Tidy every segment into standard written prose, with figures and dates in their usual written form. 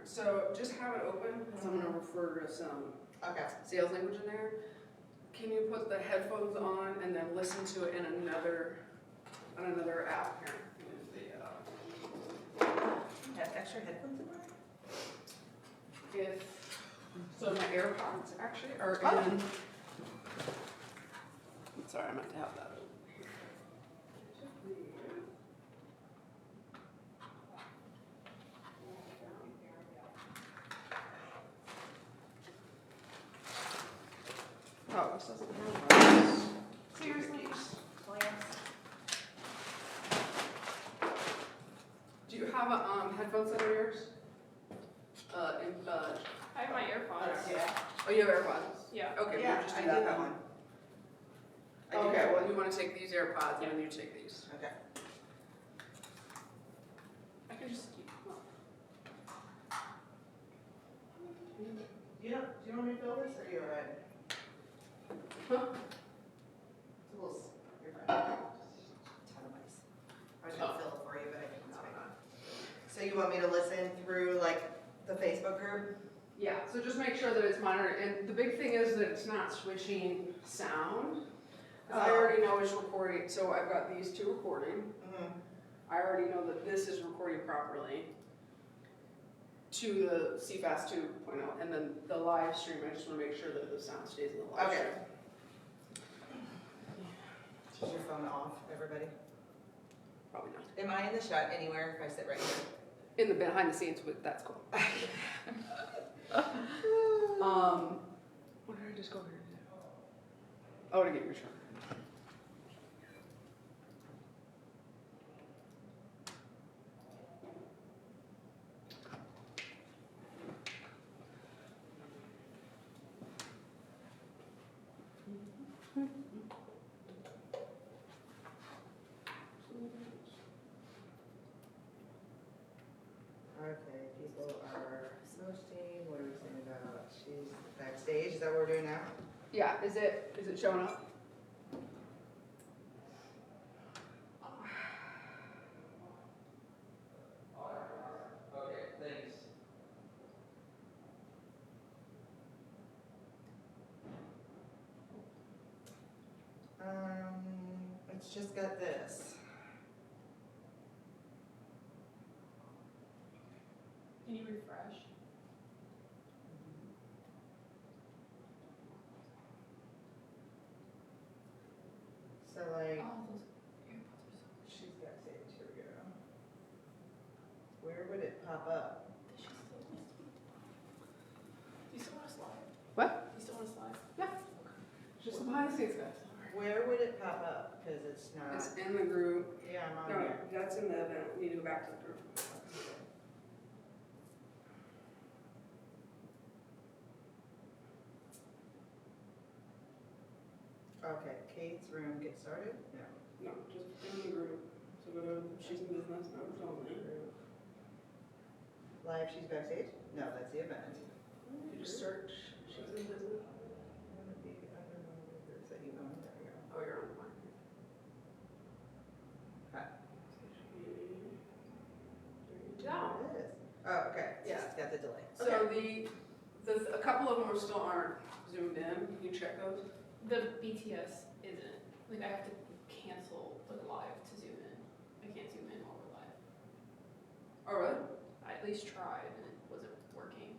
So just have it open, because I'm gonna refer to some Okay. sales language in there. Can you put the headphones on and then listen to it in another app here? Have extra headphones in there? So my AirPods actually are in. Sorry, I meant to have that open. Oh, this doesn't have those. Seriously? Do you have a headphone set of yours? I have my AirPods. Yeah. Oh, you have AirPods? Yeah. Okay, Yeah, we'll just I take got that that one. one. I do Okay, have well, one. you want to take these AirPods and then you take these. Okay. I can just keep. Do you want me to fill this, or are you alright? Huh? It's a little, you're fine. Ton of mice. I was gonna fill it for you, but I think it's fine. So you want me to listen through, like, the Facebook group? Yeah, so just make sure that it's monitored, and the big thing is that it's not switching sound. 'Cause I already know it's recording, so I've got these two recording. Mm-hmm. I already know that this is recording properly to the CFast 2.0, and then the live stream, I just want to make sure that the sound stays in the live Okay. stream. Is your phone off, everybody? Probably not. Am I in the shot anywhere if I sit right here? In the behind the scenes, but that's cool. What did I just go over here to do? Oh, to get your shirt. Okay, people are posting, what are we saying about, she's backstage, is that what we're doing now? Yeah, is it showing up? Okay, thanks. It's just got this. Can you refresh? So like, Oh, those AirPods are so. she's backstage, here we go. Where would it pop up? Does she still want us to be? Do you still want us live? What? Do you still want us live? Just the behind the scenes guys. Where would it pop up? Cause it's not, It's in the group. yeah, I'm on No, here. that's in the event. We need to go back to the group. Okay, Kate's room, get started? No. No, just in the group. So go to she's in business, members only. Live, she's backstage? No, that's the event. You just search she's in business. Is that you on? There we go. Oh, you're on the line. Hi. Down. It is. Oh, okay, Yeah. it's got the delay. So a couple of them are still aren't zoomed in. Can you check those? The BTS isn't. Like I have to cancel the live to zoom in. I can't zoom in while we're live. Oh, really? I at least tried and it wasn't working.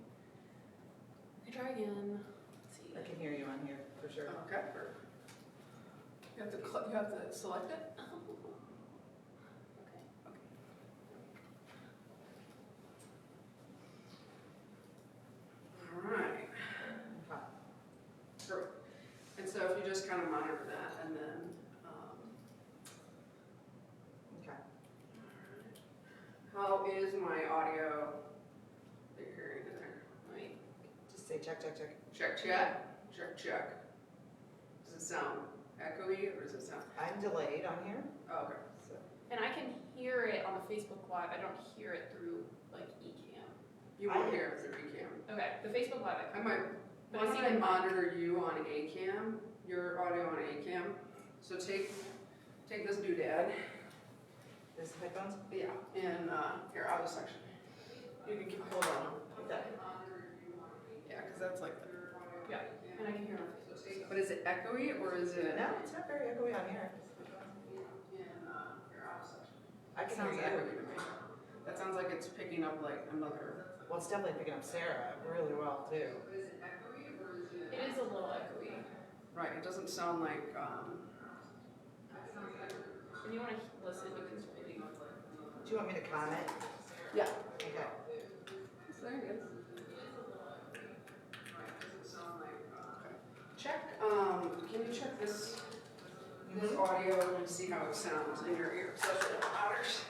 I try again. Let's see. I can hear you on here, for sure. Okay. Perfect. You have to select it. Okay. All right. Perfect. And so if you just kind of monitor that, and then. Okay. How is my audio that you're hearing in there? Wait. Just say check, check, check. Check, check. Check, check. Does it sound echoey or does it sound? I'm delayed on here, Oh, okay. so. And I can hear it on the Facebook Live. I don't hear it through like eCam. You won't hear it through eCam. Okay, the Facebook Live I I can. might, But why I see don't I the mic. monitor you on ACAM, your audio on ACAM? So take this doodad, This headphones? yeah, and here, out of the section. You can keep, hold on. it echoey or is it? No, it's not very echoey on here. In your off section. I can Sounds hear you. echoey to me. That sounds like it's picking up like another. Well, it's definitely picking up Sarah really well too. Is it echoey or is it? It is a little echoey. Right, it doesn't sound like, If you wanna listen, you can maybe. Do you want me to comment? yeah. Okay. There it is. Right, doesn't sound like, okay. Check, can you check this audio and see how it sounds in your ear, especially the louders?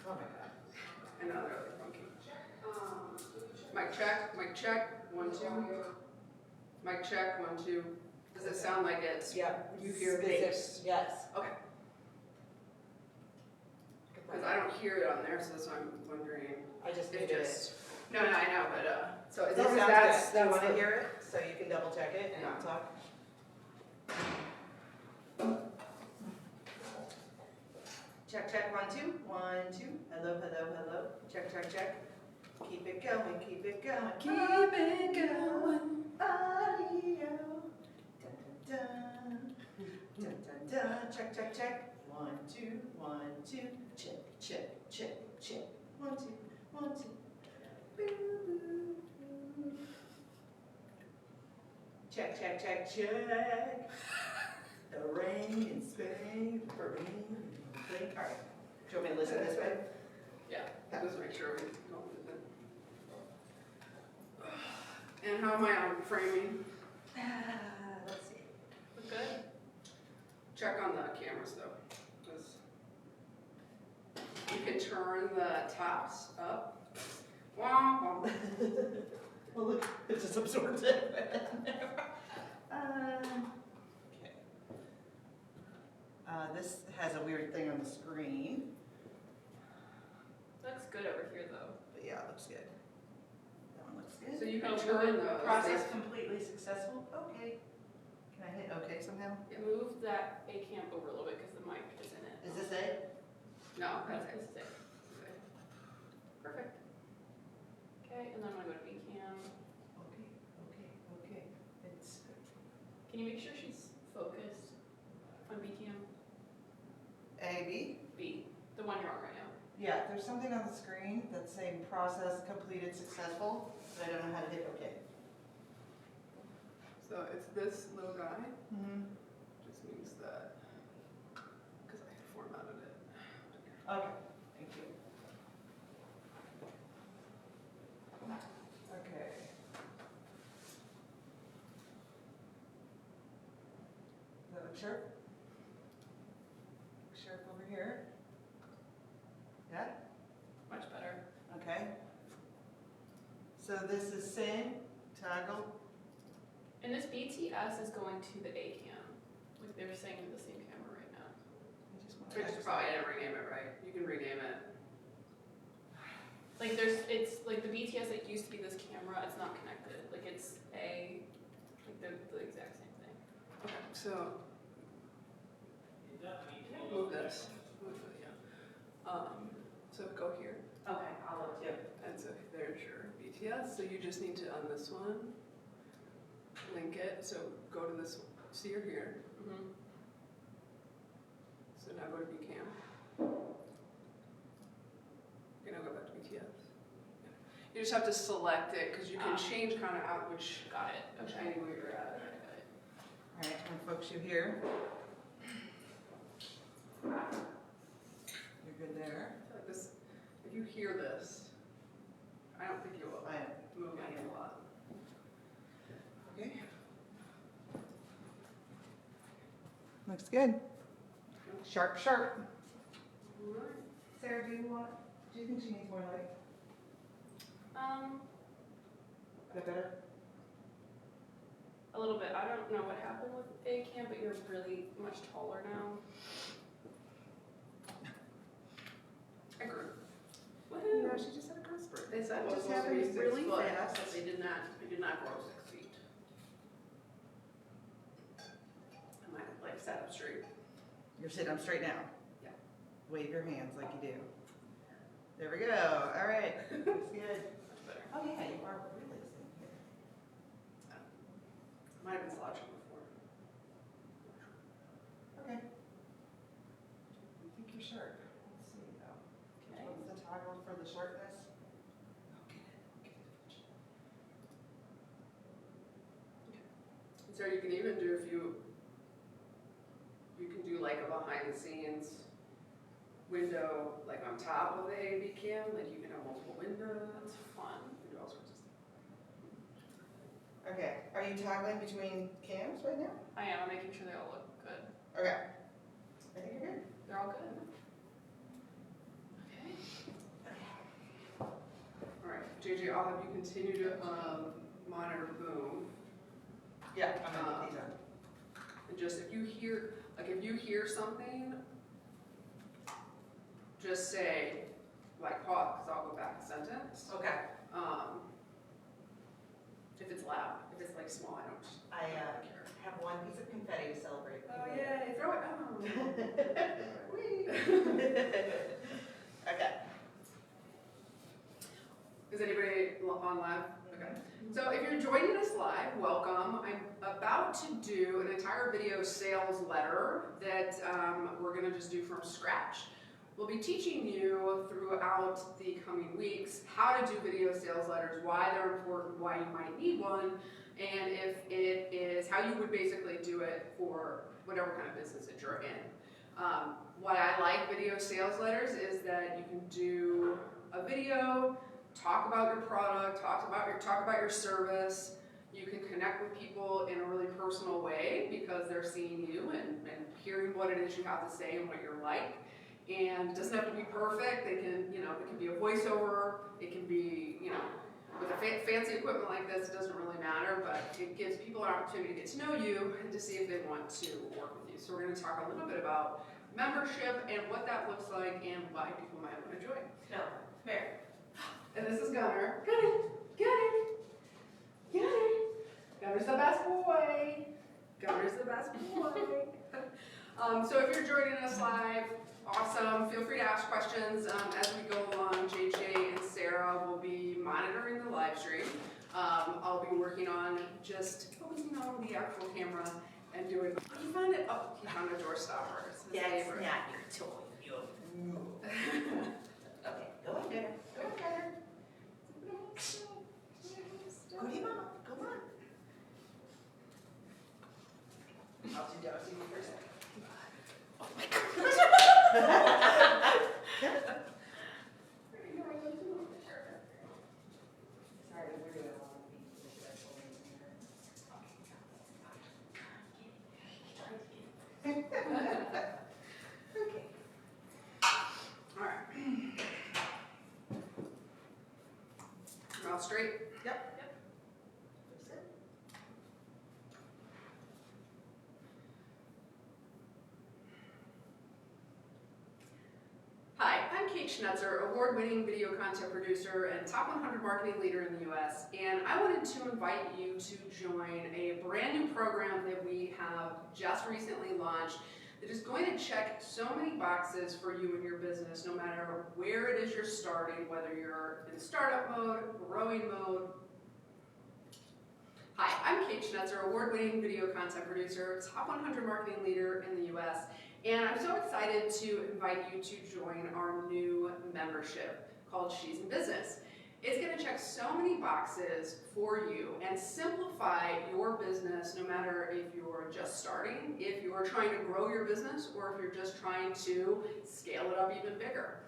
Oh my God. I know they're really funky. Mic check, 1, 2. Mic check, 1, 2. Does it sound like it's, Yeah. you hear Specific- bass? Yes. Okay, because I don't hear it on there, so that's why I'm wondering. I just It muted it. just, no, I know, but, so as That long as sounds that's, good. Do you want the- to hear it so you can double check it and not talk? Check, check, 1, 2, 1, 2. Hello, hello, hello. Check, check, check. Keep it going, keep it going. Keep it going. Audio. Dun, dun, dun. Dun, dun, dun. Check, check, check. 1, 2, 1, 2. Check, check, check, check. 1, 2, 1, 2. Boo, boo, boo. Check, check, check, check. The rain in Spain, the rain in Spain. All right. Do you want me to listen this way? Yeah, just make sure we don't lose it. And how am I on framing? Let's see. We're good? Check on the cameras though, 'cause you can turn the tops up. Wah, wah. Well, look, it just absorbed it. Okay. This has a weird thing on the screen, Looks good over here though. but yeah, it looks good. That one looks good. So you can Oh, turn good. those. Process completely successful. Okay. Can I hit okay somehow? Move that A cam over a little bit because the mic is in it. Is this it? No, that's This it. is it. Perfect. Okay, and then I'm gonna go to B cam. Okay. It's Can you make sure she's focused on B cam? A, B? B, the one you're on right now. Yeah, there's something on the screen that's saying process completed successful, but I don't know how to hit okay. So it's this little guy, Mm-hmm. just means that, because I formatted it. Okay, thank you. Okay. Does that look sharp? Look sharp over here? Yeah? Much better. Okay. So this is same, toggle. And this BTS is going to the A cam. Like they're saying in the same camera right now. I just want I just probably didn't rename it right. You can rename it. Like it's like the BTS that used to be this camera, it's not connected. Like it's like they're the exact same thing. Okay, so move this. Move it, yeah. So go here. Okay, I'll look too. And so there's your BTS. So you just need to on this one, link it. So go to this. See you're here. Mm-hmm. So now go to BCam. Okay, now go back to BTS. You just have to select it because you can change kind of out which Got it. Okay. angle you're at. All right, I'm gonna focus you here. You're good there. Like this, if you hear this, I don't think you will I am. move my hand a lot. Okay. Looks good. Sharp, sharp. Alright. Sarah, do you think she needs more light? Is that better? A little bit. I don't know what happened with A cam, but you're really much taller now. I grew. Yeah, she just had a growth spurt. They said It it was just supposed to be happened 6 really foot, fast. but they did not grow 6 feet. Am I like sat up straight? You're sitting up straight now. Yeah. Wave your hands like you do. There we go. All right. Looks good. Much better. Oh yeah, you are really sitting here. for the shortness. So you can even do you can do like a behind the scenes window, like on top of the AV cam, like you can have multiple windows. That's fun. You can do all sorts of stuff. Okay, are you toggling between cams right now? I am. I'm making sure they all look good. Okay. I think you're good. They're all good. Okay. All right, JJ, I'll have you continue to monitor Boom. Yeah, I'm gonna put these on. And just if you hear something, just say, like pause, because I'll go back a sentence. Okay. If it's loud, if it's like small, I don't care. Have one piece of confetti to celebrate. Oh yay, throw it down. Whee! Okay. Is anybody on live? Okay. So if you're joining us live, welcome. I'm about to do an entire video sales letter that we're gonna just do from scratch. We'll be teaching you throughout the coming weeks how to do video sales letters, why they're important, why you might need one, and if it is how you would basically do it for whatever kind of business that you're in. Why I like video sales letters is that you can do a video, talk about your product, talk about your service. You can connect with people in a really personal way because they're seeing you and hearing what it is you have to say and what you're like. And it doesn't have to be perfect. It can be a voiceover. It can be, with a fancy equipment like this, it doesn't really matter, but it gives people an opportunity to get to know you and to see if they want to work with you. So we're going to talk a little bit about membership and what that looks like and why people might want to join. No, Mary. And this is Gunner. Gunner. Gunner's the best boy. Gunner's the best boy. So if you're joining us live, awesome. Feel free to ask questions as we go along. JJ and Sarah will be monitoring the live stream. I'll be working on just focusing on the actual camera and doing. Oh, you found it? Oh, he found a door stopper. It's his favorite. not your toy. Okay, go on, Gunner. Go on, Gunner. Go to your mom. Come on. I'll do you for a second. Oh my God. Sorry, we're doing a lot of things. Okay. All right. Mouth straight. Yep. Hi, I'm Kate Schnetzer, award-winning video content producer and top 100 marketing leader in the US, and I wanted to invite you to join a brand new program that we have just recently launched that is going to check so many boxes for you and your business, no matter where it is you're starting, whether you're in startup mode, growing mode. Hi, I'm Kate Schnetzer, award-winning video content producer, top 100 marketing leader in the US, and I'm so excited to invite you to join our new membership called She's in Business. It's going to check so many boxes for you and simplify your business, no matter if you're just starting, if you're trying to grow your business, or if you're just trying to scale it up even bigger.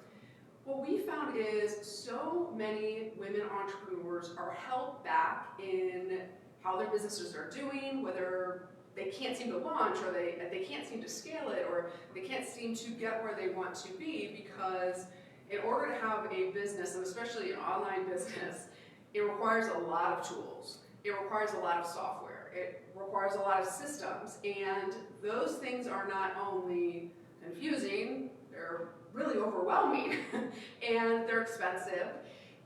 What we found is so many women entrepreneurs are held back in how their businesses are doing, whether they can't seem to launch, or they can't seem to scale it, or they can't seem to get where they want to be, because in order to have a business, and especially an online business, it requires a lot of tools. It requires a lot of software. It requires a lot of systems, and those things are not only confusing, they're really overwhelming, and they're expensive,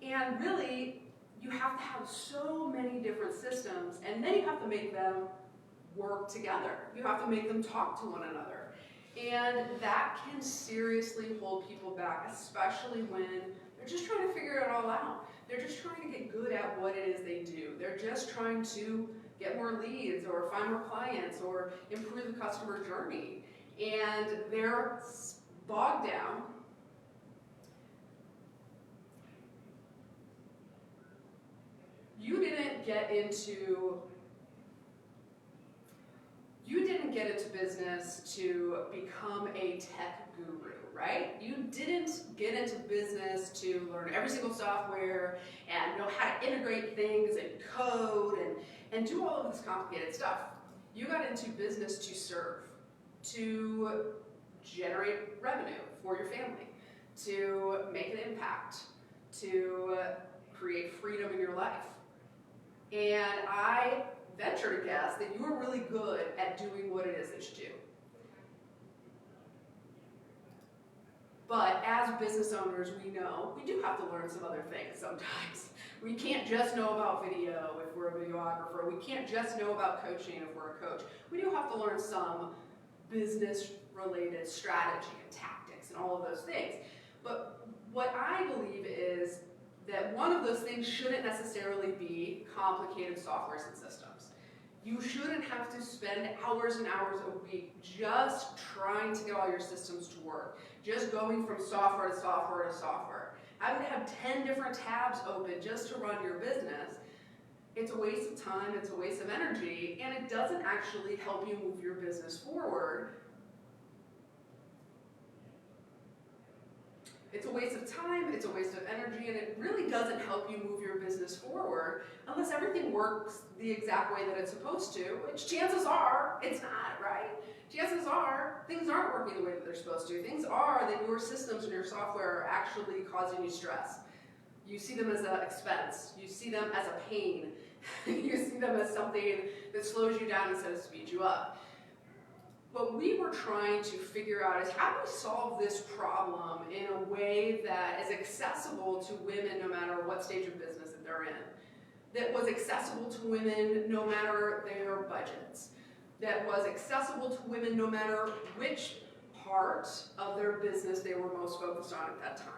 and really, you have to have so many different systems, and then you have to make them work together. You have to make them talk to one another. And that can seriously hold people back, especially when they're just trying to figure it all out. They're just trying to get good at what it is they do. They're just trying to get more leads or find more clients or improve the customer journey. And they're bogged down get into business to become a tech guru, right? You didn't get into business to learn every single software and know how to integrate things and code and do all of this complicated stuff. You got into business to serve, to generate revenue for your family, to make an impact, to create freedom in your life. And I venture to guess that you are really good at doing what it is that you do. But as business owners, we know we do have to learn some other things sometimes. We can't just know about video if we're a videographer. We can't just know about coaching if we're a coach. We do have to learn some business-related strategy and tactics and all of those things. But what I believe is that one of those things shouldn't necessarily be complicated softwares and systems. You shouldn't have to spend hours and hours a week just trying to get all your systems to work, just going from software to software to software. Having to have 10 different tabs open just to run your business, it's a waste of time, it's a waste of energy, and it doesn't actually help you move your business forward. It's a waste of time, it's a waste of energy, and it really doesn't help you move your business forward unless everything works the exact way that it's supposed to, which chances are it's not, right? Chances are things aren't working the way that they're supposed to. Things are that your systems and your software are actually causing you stress. You see them as an expense. You see them as a pain. You see them as something that slows you down instead of speeds you up. What we were trying to figure out is how do we solve this problem in a way that is accessible to women no matter what stage of business that they're in, that was accessible to women no matter their budgets, that was accessible to women no matter which part of their business they were most focused on at that time,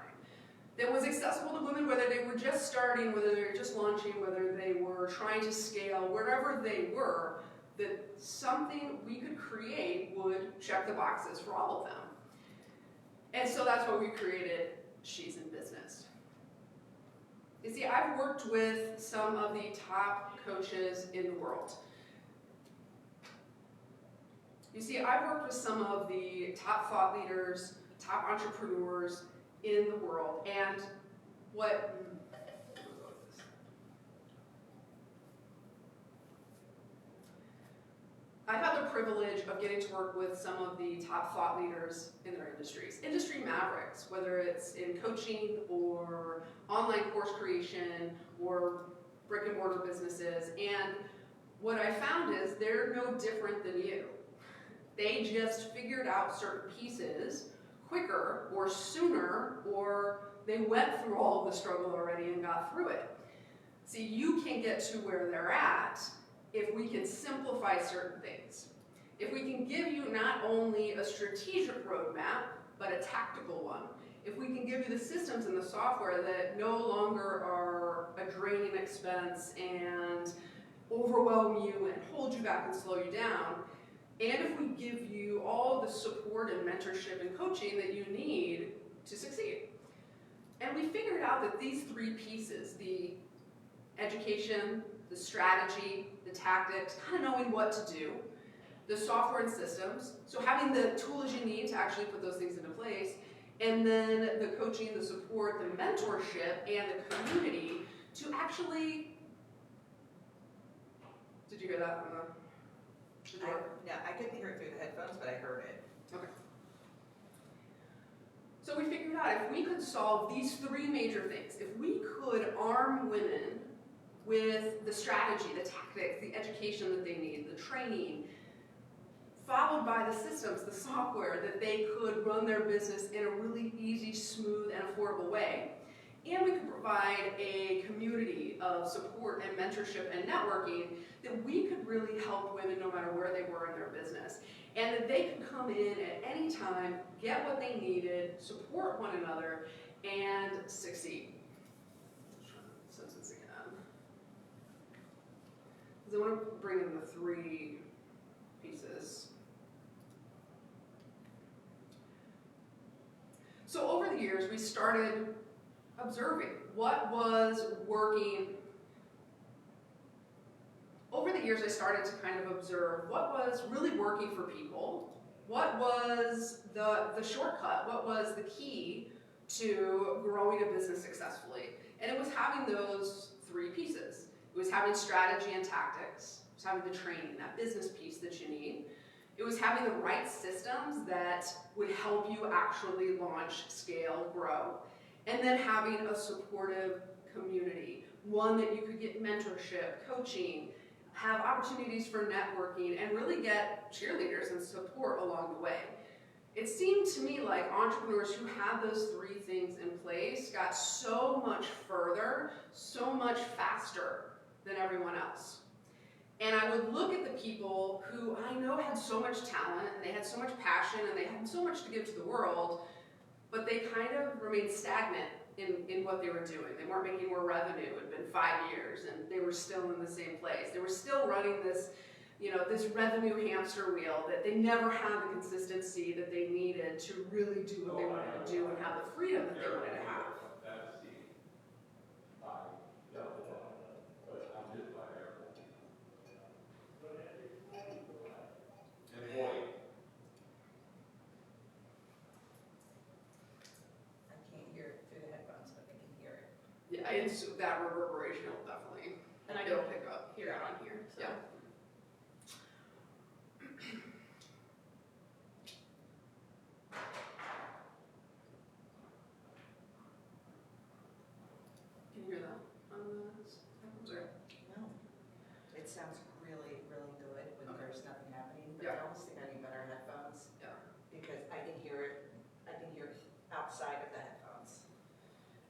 that was accessible to women whether they were just starting, whether they were just launching, whether they were trying to scale, wherever they were, that something we could create would check the boxes for all of them. And so that's why we created She's in Business. You see, I've worked with some of the top coaches in the world. You see, I've worked with some of the top thought leaders, top entrepreneurs in the world, and what I've had the privilege of getting to work with some of the top thought leaders in their industries, industry mavericks, whether it's in coaching or online course creation or brick and mortar businesses. And what I found is they're no different than you. They just figured out certain pieces quicker or sooner, or they went through all of the struggle already and got through it. See, you can get to where they're at if we can simplify certain things. If we can give you not only a strategic roadmap, but a tactical one. If we can give you the systems and the software that no longer are a draining expense and overwhelm you and hold you back and slow you down, and if we give you all the support and mentorship and coaching that you need to succeed. And we figured out that these three pieces, the education, the strategy, the tactics, kind of knowing what to do, the software and systems, so having the tools you need to actually put those things into place, and then the coaching, the support, the mentorship, and the community to actually, did you hear that from the door? No, I couldn't hear it through the headphones, but I heard it. Okay. So we figured out if we could solve these three major things, if we could arm women with the strategy, the tactics, the education that they need, the training, followed by the systems, the software, that they could run their business in a really easy, smooth, and affordable way. And we could provide a community of support and mentorship and networking that we could really help women no matter where they were in their business. And that they could come in at any time, get what they needed, support one another, and succeed. Because I want to bring in the three pieces. So over the years, we started observing what was working over the years I started to kind of observe what was really working for people, what was the shortcut, what was the key to growing a business successfully. And it was having those three pieces. It was having strategy and tactics, it was having the training, that business piece that you need. It was having the right systems that would help you actually launch, scale, grow. And then having a supportive community, one that you could get mentorship, coaching, have opportunities for networking, and really get cheerleaders and support along the way. It seemed to me like entrepreneurs who had those three things in place got so much further, so much faster than everyone else. And I would look at the people who I know had so much talent, and they had so much passion, and they had so much to give to the world, but they kind of remained stagnant in what they were doing. They weren't making more revenue. It had been 5 years, and they were still in the same place. They were still running this, this revenue hamster wheel that they never had the consistency that they needed to really do what they wanted to do and have the freedom that they wanted to have. Yeah, it's that reverberation will definitely, And I it'll can pick up. hear it on here, so. Yeah. Can you hear that on the, sorry. No. It sounds really, really good when Okay. there's nothing happening, but Yeah. I almost think I need better headphones. Yeah. Because I can hear it outside of the headphones.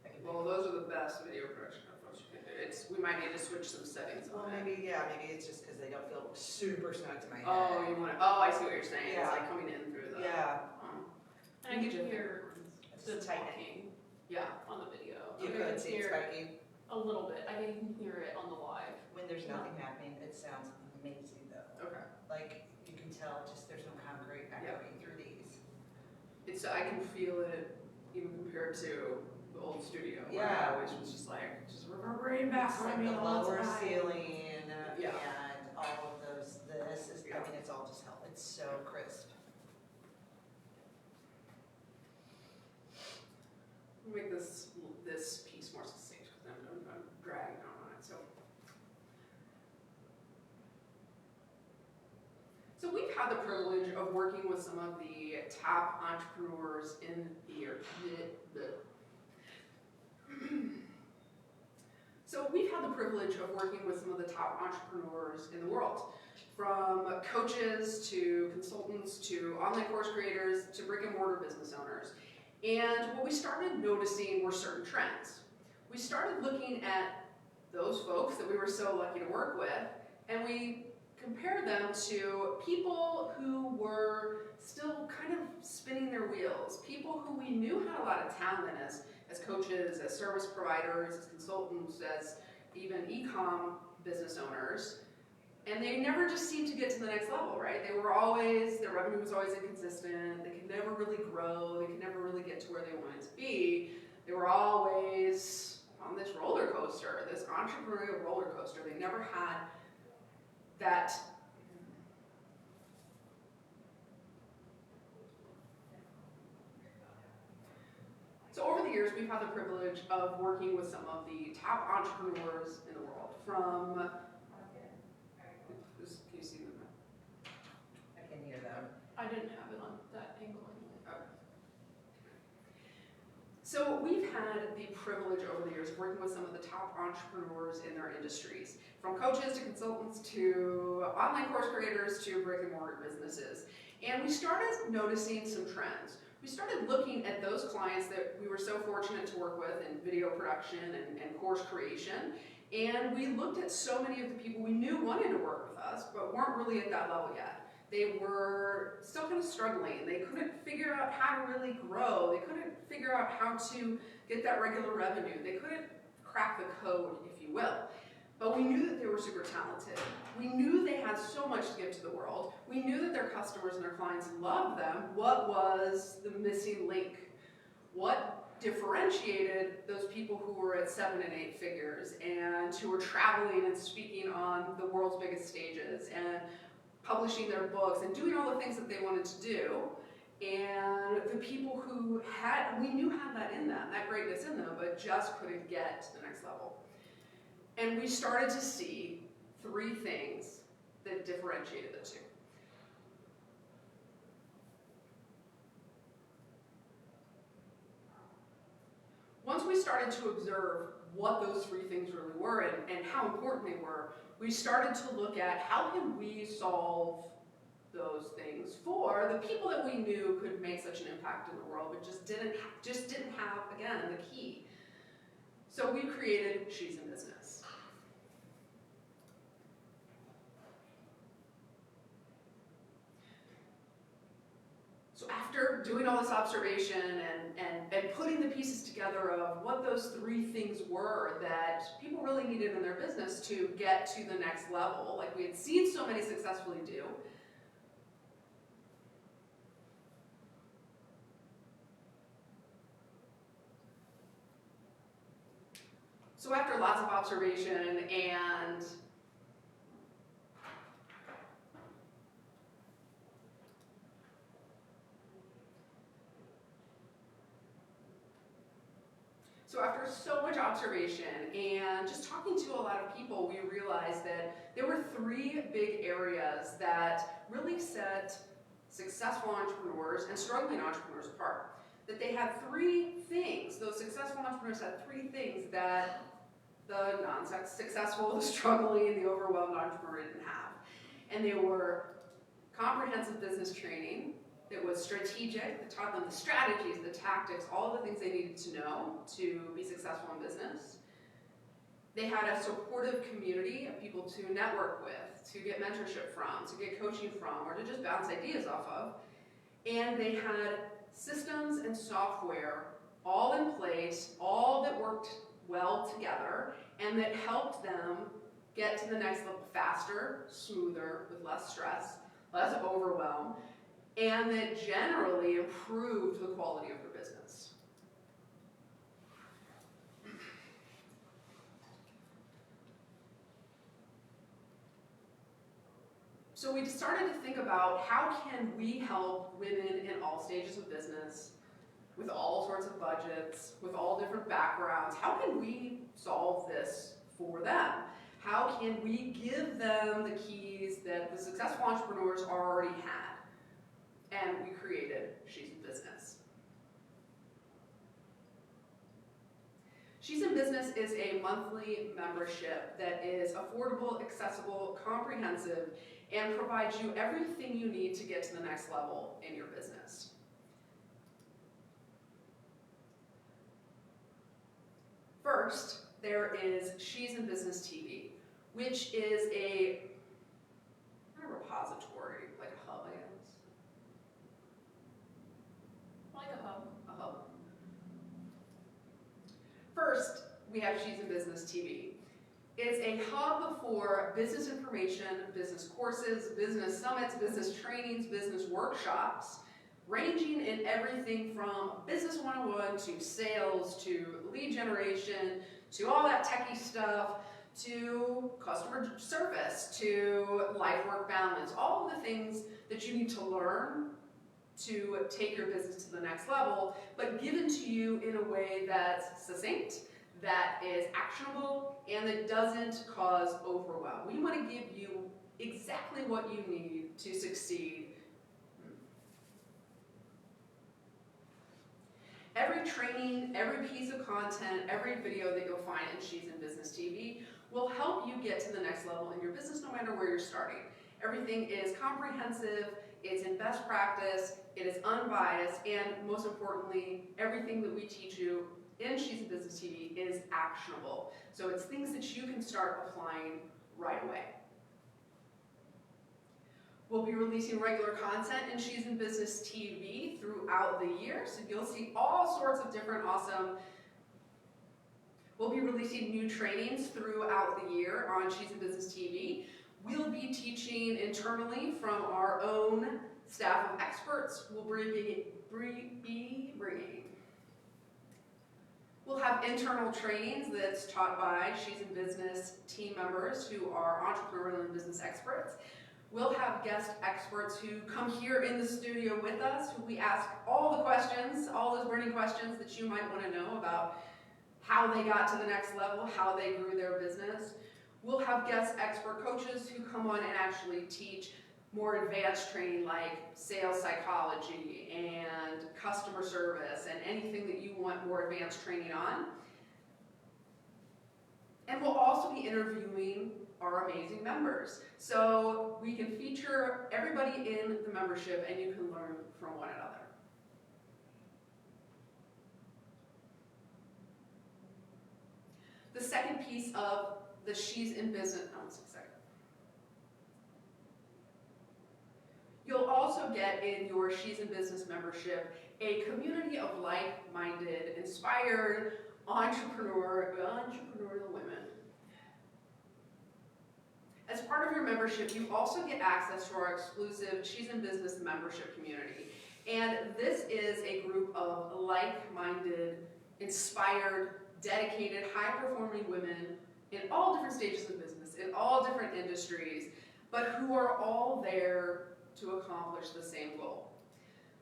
I can Well, those are the best video production headphones you can do. We might need to switch some settings Well, on it. maybe it's just because they don't feel super snug to my head. Oh, you want to, I see what you're saying. It's Yeah. like coming in through the. Yeah, And I can hear it's the tight. talking Yeah. on the video. You I could can see it's hear spiky. a little bit. I can hear it on the live. When there's nothing happening, it sounds amazing though. Okay. Like, you can tell just there's no concrete echoing through these. I can feel it even compared to the old studio. Where Yeah. I always was just reverberating back It's on like me the all the lower time. ceiling Yeah. and all of those, Yeah. it's all just help. It's so crisp. Make this piece more succinct because I'm dragging on it. So we've had the privilege of working with some of the top entrepreneurs in So we've had the privilege of working with some of the top entrepreneurs in the world, from coaches to consultants to online course creators to brick and mortar business owners. And what we started noticing were certain trends. We started looking at those folks that we were so lucky to work with, and we compared them to people who were still kind of spinning their wheels, people who we knew had a lot of talent as coaches, as service providers, as consultants, as even e-com business owners, and they never just seemed to get to the next level, right? Their revenue was always inconsistent, they could never really grow, they could never really get to where they wanted to be. They were always on this roller coaster, this entrepreneurial roller coaster. They never had that So over the years, we've had the privilege of working with some of the top entrepreneurs in the world. Can you see them? I can hear them. I didn't have it on that angle anyway. Okay. So we've had the privilege over the years of working with some of the top entrepreneurs in their industries, from coaches to consultants to online course creators to brick and mortar businesses. And we started noticing some trends. We started looking at those clients that we were so fortunate to work with in video production and course creation, and we looked at so many of the people we knew wanted to work with us, but weren't really at that level yet. They were still kind of struggling. They couldn't figure out how to really grow. They couldn't figure out how to get that regular revenue. They couldn't crack the code, if you will. But we knew that they were super talented. We knew they had so much to give to the world. We knew that their customers and their clients loved them. What was the missing link? What differentiated those people who were at 7 and 8 figures and who were traveling and speaking on the world's biggest stages and publishing their books and doing all the things that they wanted to do. And the people who we knew had that in them, that greatness in them, but just couldn't get to the next level. And we started to see 3 things that differentiated the two. Once we started to observe what those 3 things really were and how important they were, we started to look at how can we solve those things for the people that we knew could make such an impact in the world, but just didn't have, again, the key. So we created She's in Business. So after doing all this observation and putting the pieces together of what those 3 things were that people really needed in their business to get to the next level, like we had seen so many successfully do, so after lots of observation and after so much observation and just talking to a lot of people, we realized that there were 3 big areas that really set successful entrepreneurs and struggling entrepreneurs apart. That they had 3 things, those successful entrepreneurs had 3 things that the non-successful, the struggling, the overwhelmed entrepreneur didn't have. And they were comprehensive business training, that was strategic, that taught them the strategies, the tactics, all the things they needed to know to be successful in business. They had a supportive community of people to network with, to get mentorship from, to get coaching from, or to just bounce ideas off of. And they had systems and software all in place, all that worked well together, and that helped them get to the next level faster, smoother, with less stress, less overwhelm, and that generally improved the quality of their business. So we started to think about how can we help women in all stages of business, with all sorts of budgets, with all different backgrounds. How can we solve this for them? How can we give them the keys that the successful entrepreneurs already had? And we created She's in Business. She's in Business is a monthly membership that is affordable, accessible, comprehensive, and provides you everything you need to get to the next level in your business. First, there is She's in Business TV, which is a repository, like a hub, I guess. Like a hub. A hub. First, we have She's in Business TV. It's a hub for business information, business courses, business summits, business trainings, business workshops, ranging in everything from Business 101 to sales, to lead generation, to all that techie stuff, to customer service, to life-work balance, all of the things that you need to learn to take your business to the next level, but given to you in a way that's succinct, that is actionable, and that doesn't cause overwhelm. We want to give you exactly what you need to succeed. Every training, every piece of content, every video that you'll find in She's in Business TV will help you get to the next level in your business no matter where you're starting. Everything is comprehensive, it's in best practice, it is unbiased, and most importantly, everything that we teach you in She's in Business TV is actionable. So it's things that you can start applying right away. We'll be releasing regular content in She's in Business TV throughout the year, so you'll see all sorts of different awesome. We'll be releasing new trainings throughout the year on She's in Business TV. We'll be teaching internally from our own staff of experts. We'll be bringing We'll have internal trainings that's taught by She's in Business team members who are entrepreneurial and business experts. We'll have guest experts who come here in the studio with us, who we ask all the questions, all those burning questions that you might want to know about how they got to the next level, how they grew their business. We'll have guest expert coaches who come on and actually teach more advanced training like sales psychology and customer service and anything that you want more advanced training on. And we'll also be interviewing our amazing members. So we can feature everybody in the membership and you can learn from one another. The second piece of the She's in Business, You'll also get in your She's in Business membership a community of like-minded, inspired, entrepreneurial women. As part of your membership, you also get access to our exclusive She's in Business membership community. And this is a group of like-minded, inspired, dedicated, high-performing women in all different stages of business, in all different industries, but who are all there to accomplish the same goal.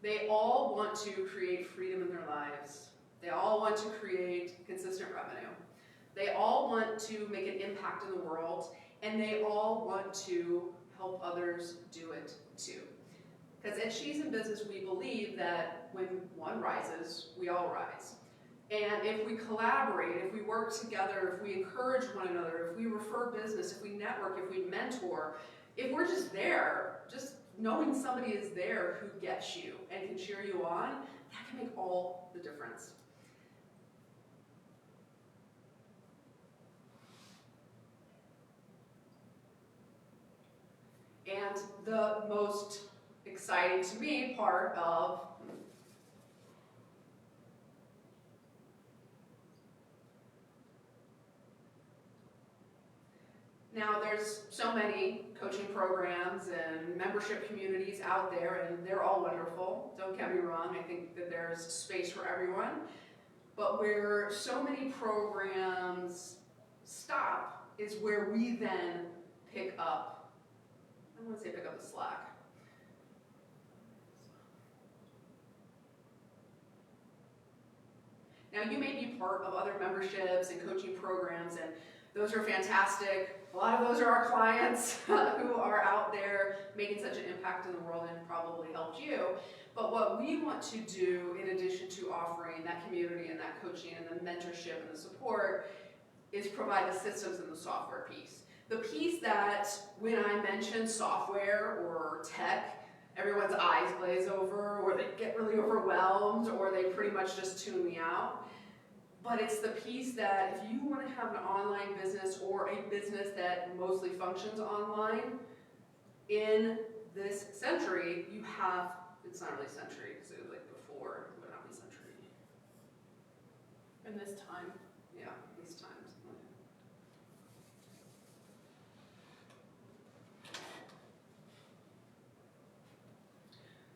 They all want to create freedom in their lives. They all want to create consistent revenue. They all want to make an impact in the world, and they all want to help others do it too. Because at She's in Business, we believe that when one rises, we all rise. And if we collaborate, if we work together, if we encourage one another, if we refer business, if we network, if we mentor, if we're just there, just knowing somebody is there who gets you and can cheer you on, that can make all the difference. And the most exciting to me part of now, there's so many coaching programs and membership communities out there, and they're all wonderful. Don't get me wrong, I think that there's space for everyone. But where so many programs stop is where we then pick up, I don't want to say pick up the slack. Now, you may be part of other memberships and coaching programs, and those are fantastic. A lot of those are our clients who are out there making such an impact in the world and probably helped you. But what we want to do, in addition to offering that community and that coaching and the mentorship and the support, is provide the systems and the software piece. The piece that when I mention software or tech, everyone's eyes glaze over, or they get really overwhelmed, or they pretty much just tune me out. But it's the piece that if you want to have an online business or a business that mostly functions online, in this century, you have, it's not really century, because it was like before, it would not be century. In this time. Yeah, these times.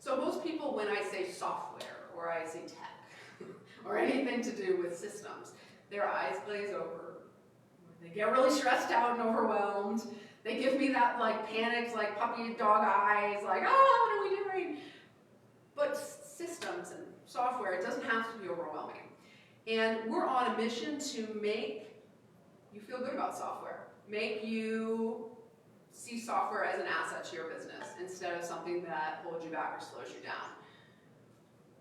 So most people, when I say software, or I say tech, or anything to do with systems, their eyes glaze over. They get really stressed out and overwhelmed. They give me that like panicked, like puppy dog eyes, like, oh, what are we doing? But systems and software, it doesn't have to be overwhelming. And we're on a mission to make you feel good about software. Make you see software as an asset to your business instead of something that holds you back or slows you down.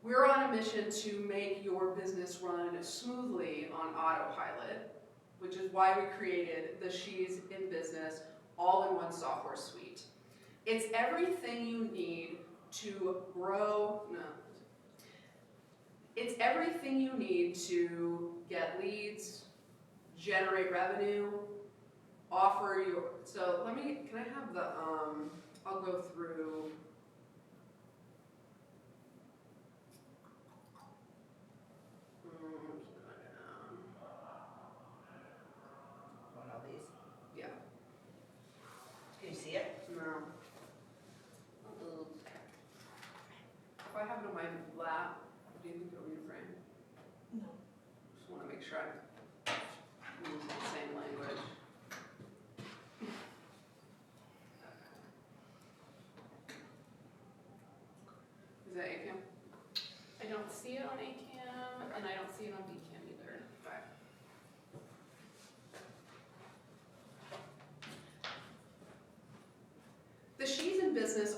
We're on a mission to make your business run smoothly on autopilot, which is why we created the She's in Business all-in-one software suite. It's everything you need to grow, it's everything you need to get leads, generate revenue, offer your, so can I have the, I'll go through, Want all these? yeah, Can you see it? no. If I have it on my lap, do you think it'll be in frame? No. Just want to make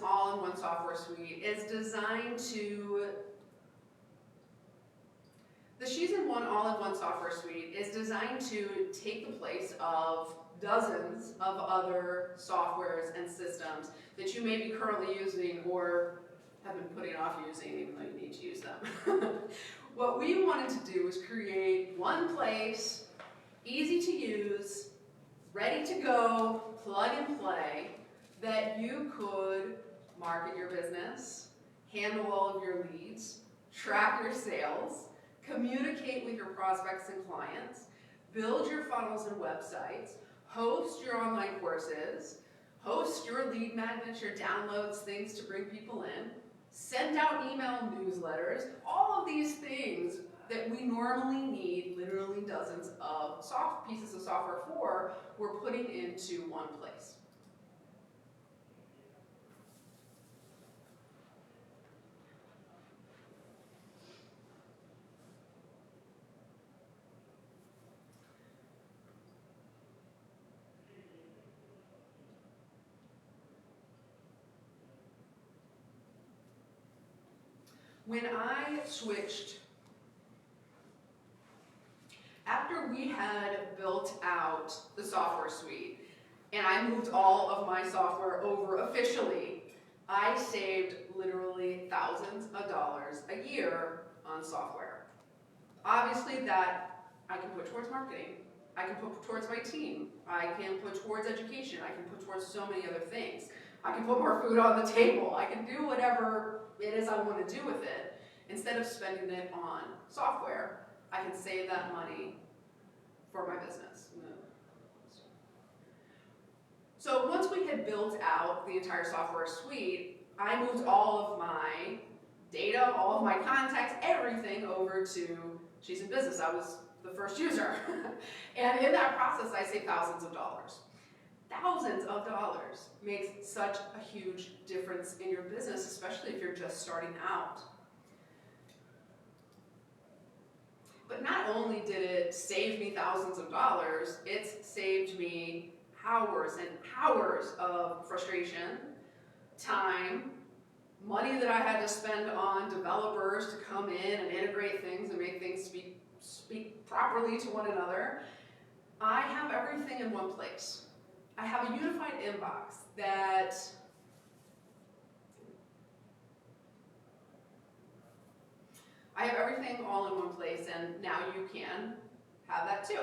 all-in-one software suite is designed to The She's in One all-in-one software suite is designed to take the place of dozens of other softwares and systems that you may be currently using or have been putting off using even though you need to use them. What we wanted to do was create one place, easy to use, ready to go, plug and play, that you could market your business, handle all of your leads, track your sales, communicate with your prospects and clients, build your funnels and websites, host your online courses, host your lead magnets, your downloads, things to bring people in, send out email newsletters, all of these things that we normally need literally dozens of pieces of software for, we're putting into one place. When I switched, after we had built out the software suite, and I moved all of my software over officially, I saved literally thousands of dollars a year on software. Obviously that I can put towards marketing, I can put towards my team, I can put towards education, I can put towards so many other things. I can put more food on the table, I can do whatever it is I want to do with it. Instead of spending it on software, I can save that money for my business. So once we had built out the entire software suite, I moved all of my data, all of my contacts, everything over to She's in Business. I was the first user. And in that process, I saved thousands of dollars. Thousands of dollars makes such a huge difference in your business, especially if you're just starting out. But not only did it save me thousands of dollars, it's saved me hours and hours of frustration, time, money that I had to spend on developers to come in and integrate things and make things speak properly to one another. I have everything in one place. I have a unified inbox that I have everything all in one place, and now you can have that too.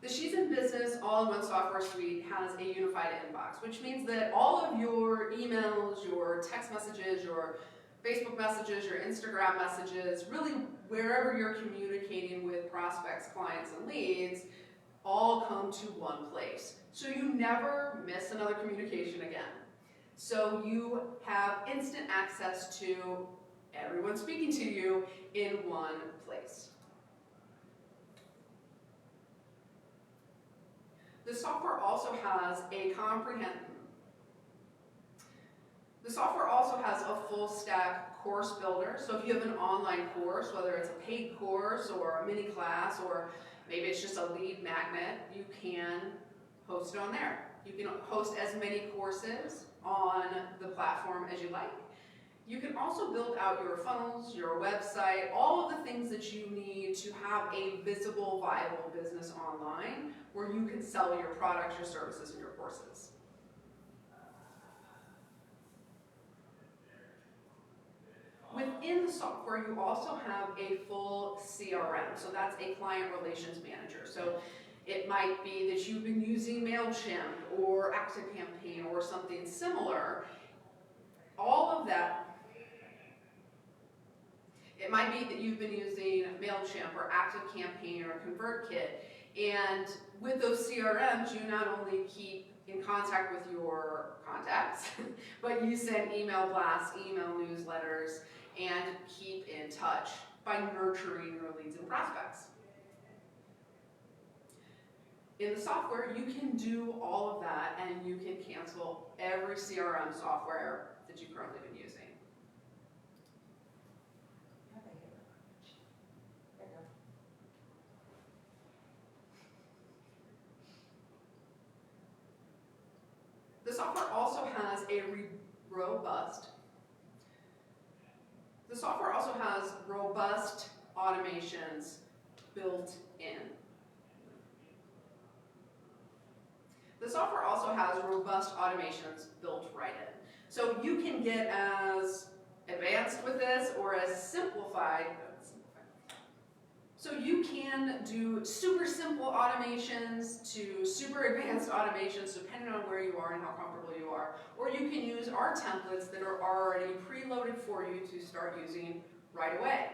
The She's in Business all-in-one software suite has a unified inbox, which means that all of your emails, your text messages, your Facebook messages, your Instagram messages, really wherever you're communicating with prospects, clients, and leads, all come to one place. So you never miss another communication again. So you have instant access to everyone speaking to you in one place. The software also has a full stack course builder. So if you have an online course, whether it's a paid course or a mini class, or maybe it's just a lead magnet, you can host it on there. You can host as many courses on the platform as you like. You can also build out your funnels, your website, all of the things that you need to have a visible, viable business online where you can sell your products, your services, and your courses. Within the software, you also have a full CRM. So that's a client relations manager. So it might be that you've been using MailChimp or ActiveCampaign or something similar. All of that. It might be that you've been using MailChimp or ActiveCampaign or ConvertKit. And with those CRMs, you not only keep in contact with your contacts, but you send email blasts, email newsletters, and keep in touch by nurturing your leads and prospects. In the software, you can do all of that, and you can cancel every CRM software that you've currently been using. software also has robust automations built in. The software also has robust automations built right in. So you can get as advanced with this or as simplified. So you can do super simple automations to super advanced automations depending on where you are and how comfortable you are. Or you can use our templates that are already preloaded for you to start using right away.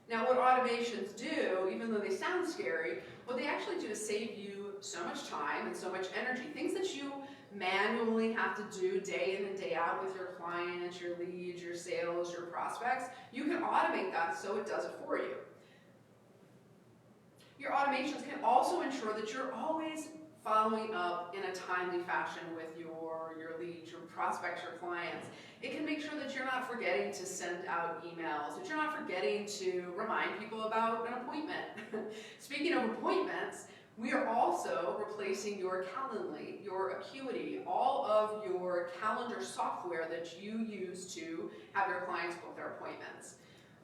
Now what automations do, even though they sound scary, what they actually do is save you so much time and so much energy. Things that you manually have to do day in and day out with your clients, your leads, your sales, your prospects, you can automate that so it does it for you. Your automations can also ensure that you're always following up in a timely fashion with your leads, your prospects, your clients. It can make sure that you're not forgetting to send out emails, that you're not forgetting to remind people about an appointment. Speaking of appointments, we are also replacing your Calendly, your Acuity, all of your calendar software that you use to have your clients book their appointments.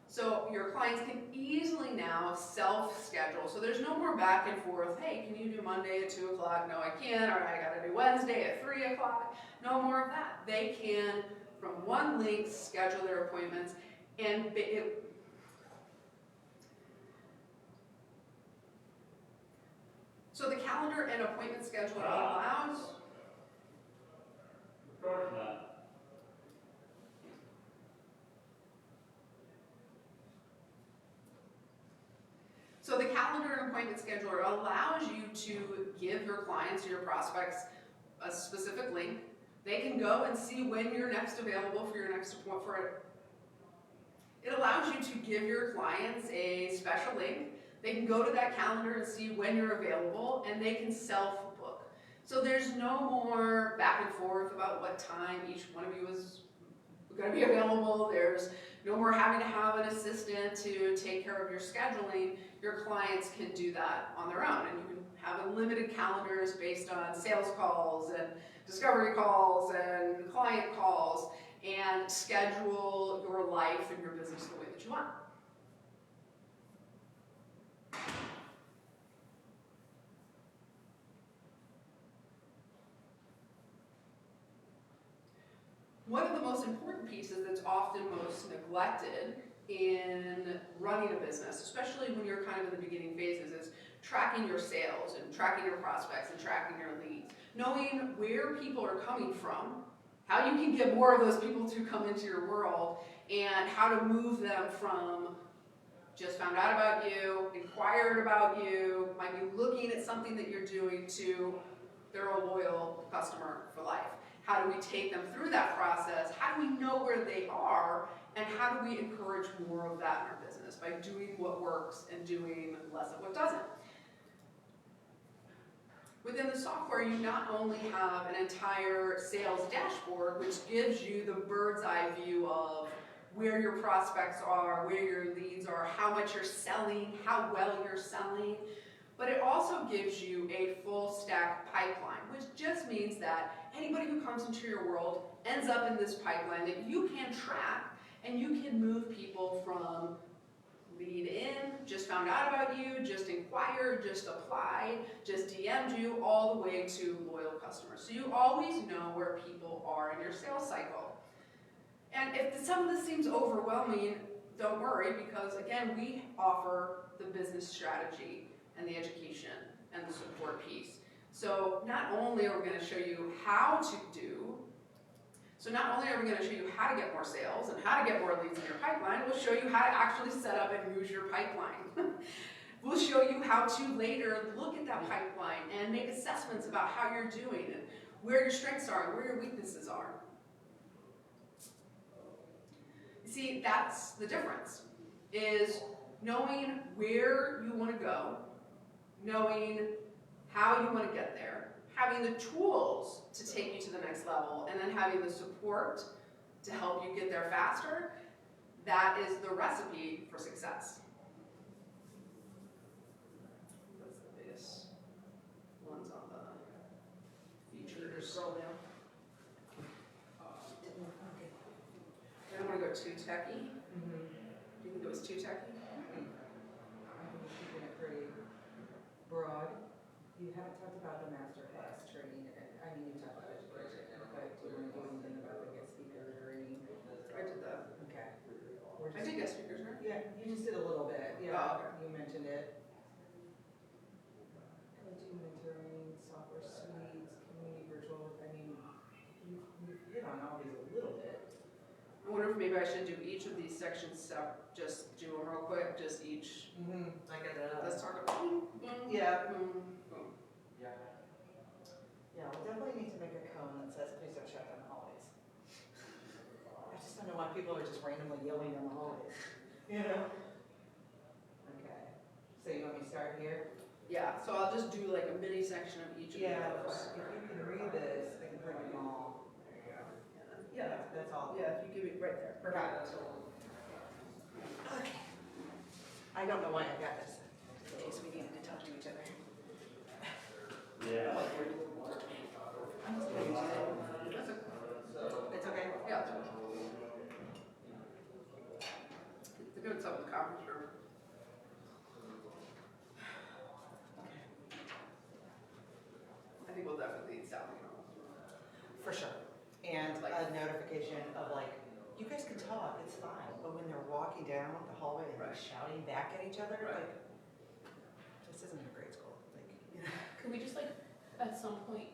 So your clients can easily now self-schedule. So there's no more back and forth, hey, can you do Monday at 2 o'clock? No, I can't. All right, I gotta do Wednesday at 3 o'clock. No more of that. They can, from one link, schedule their appointments. And so the calendar and appointment scheduler allows... Of course not. So the calendar and appointment scheduler allows you to give your clients or your prospects a specific link. They can go and see when you're next available for your next appointment. It allows you to give your clients a special link. They can go to that calendar and see when you're available, and they can self-book. So there's no more back and forth about what time each one of you is going to be available. There's no more having to have an assistant to take care of your scheduling. Your clients can do that on their own, and you can have unlimited calendars based on sales calls and discovery calls and client calls, and schedule your life and your business the way that you want. One of the most important pieces that's often most neglected in running a business, especially when you're kind of in the beginning phases, is tracking your sales and tracking your prospects and tracking your leads. Knowing where people are coming from, how you can get more of those people to come into your world, and how to move them from just found out about you, inquired about you, might be looking at something that you're doing, to they're a loyal customer for life. How do we take them through that process? How do we know where they are? And how do we encourage more of that in our business by doing what works and doing less of what doesn't? Within the software, you not only have an entire sales dashboard, which gives you the bird's eye view of where your prospects are, where your leads are, how much you're selling, how well you're selling, but it also gives you a full stack pipeline, which just means that anybody who comes into your world ends up in this pipeline that you can track, and you can move people from lead in, just found out about you, just inquired, just applied, just DM'd you, all the way to loyal customers. So you always know where people are in your sales cycle. And if some of this seems overwhelming, don't worry, because again, we offer the business strategy and the education and the support piece. So not only are we going to show you how to get more sales and how to get more leads in your pipeline, we'll show you how to actually set up and use your pipeline. We'll show you how to later look at that pipeline and make assessments about how you're doing and where your strengths are and where your weaknesses are. You see, that's the difference, is knowing where you want to go, knowing how you want to get there, having the tools to take you to the next level, and then having the support to help you get there faster. That is the recipe for success. What's the biggest ones on the features? Scroll down. bit too techy? Mm-hmm. Do you think it was too techy? I think we're keeping it pretty broad. You haven't talked about the masterclass training, I mean, you talked about education, but do you want to do anything about the guest speakers or any? I did that. Okay. I did guest speakers, right? Yeah, you just did a little bit, Oh, yeah, okay. you mentioned it. Coaching, mentoring, software suites, community virtual, I mean, you've hit on all these a little bit. I wonder if maybe I should do each of these sections just do them real quick, just each. Mm-hmm. I got that. Let's talk about boom, boom, Yeah. boom, boom. Yeah, we definitely need to make a cone that says, please don't shut down the hallways. I just don't know why people are just randomly yelling in the hallways, you know? Okay, so you want me to start here? Yeah, so I'll just do like a mini section of each of Yeah, those. if you can read this, I can print them all. Yeah, That's all. yeah, if you give it right there. Perfect. Okay. I don't know why I got this, in case we needed to talk to each other. Yeah. I'm just gonna use it. That's a, It's okay? yeah. They're doing something in the conference room. I think we'll definitely need sound in the conference room. For sure. And a notification of like, you guys can talk, it's fine, but when they're walking down the hallway and they're Right. shouting back at each other, Right. like, this isn't a grade school, like, you know. Could we just like, at some point,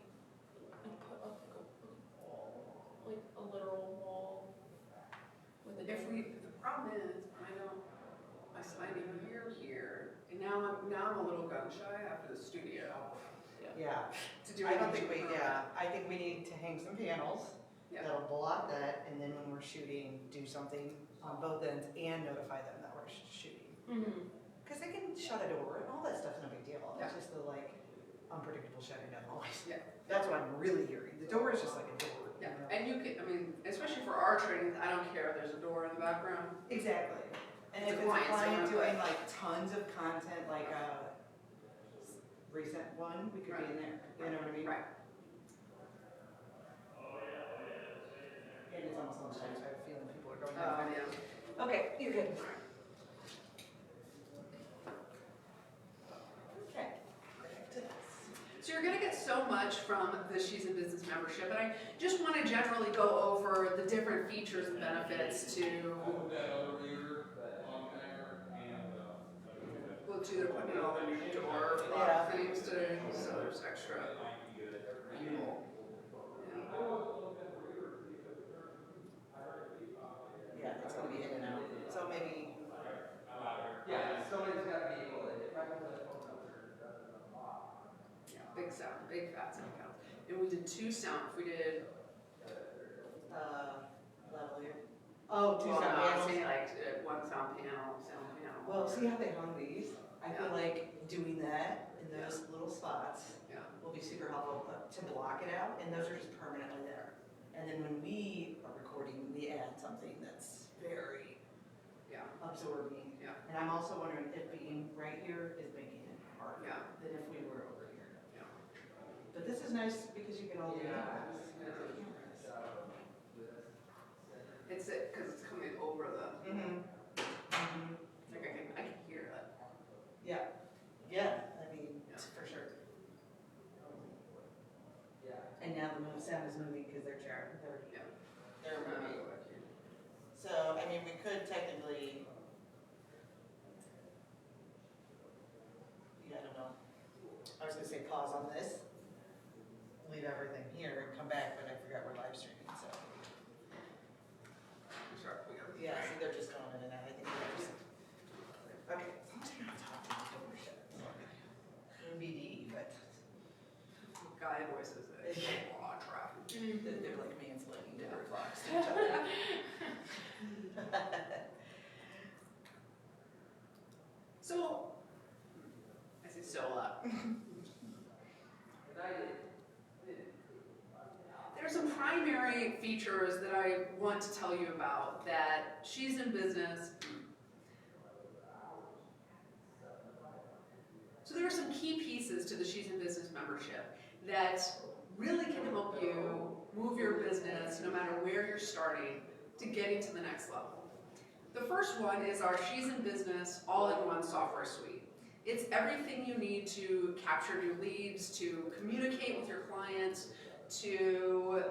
like put up like a wall, like a literal wall with a If the problem is, my sliding here, and now I'm a little gun shy after the studio. Yeah, To do I don't anything think we, permanent. yeah, I think we need to hang some panels Yeah. that'll block that, and then when we're shooting, do something on both ends and notify them that we're shooting. Mm-hmm. Cause they can shut a door and all that stuff's no big deal, Yeah. it's just the like unpredictable shutting down the lights. Yeah. That's what I'm really hearing, the door is just like a door. you Yeah, know? and you can, I mean, especially for our trainings, I don't care if there's a door in the background. Exactly. And It's if a it's a client, so client we're doing like- like tons of content, like a recent one, we could be in there, you know what I mean? Right. And it's almost lunchtime, so I have a feeling people are going Oh, down. yeah. Okay, you're good. Okay, back to this. So you're gonna get so much from the She's in Business membership, and I just wanna generally go over the different features and benefits to, well, to they're putting it all in your door, a lot of things today, so there's extra people. Yeah, it's gonna be in and out, so maybe, Yeah, somebody's gotta be able to, if I don't have a phone number, it doesn't unlock. Yeah, big sound, big fat sound counts. And we did 2 sound, if we did, lavalier. Oh, two well, sound no, I'm panels. saying like 1 sound panel. Well, see how they hung these? I feel Yeah. like doing that in those little spots Yeah. will be super helpful to block it out, and those are just permanently there. And then when we are recording, we add something that's very Yeah. absorbing. Yeah. And I'm also wondering if being right here is making it harder Yeah. than if we were over here. Yeah. But this is nice because you can all do Yeah. that. It's it, because it's coming over the, Mm-hmm. Mm-hmm. like I can hear that. Yeah, yeah, I mean, Yeah. for sure. Yeah. And now the sound is moving because they're Yeah. they're moving. So, I mean, we could technically, yeah, I don't know. I was gonna say pause on this, leave everything here and come back, but I forgot we're live streaming, so. Sure, we got it. Yeah, see, they're just going in and out, I think they're just, okay. As long as you're not talking, don't worry, shut up. MBD, but Guy voices, it's a lot of traffic. they're like mansplaining dinner clocks to each other. So, I say so a lot. There's some primary features that I want to tell you about that She's in Business. So there are some key pieces to the She's in Business membership that really can help you move your business no matter where you're starting to getting to the next level. The first one is our She's in Business all-in-one software suite. It's everything you need to capture new leads, to communicate with your clients, to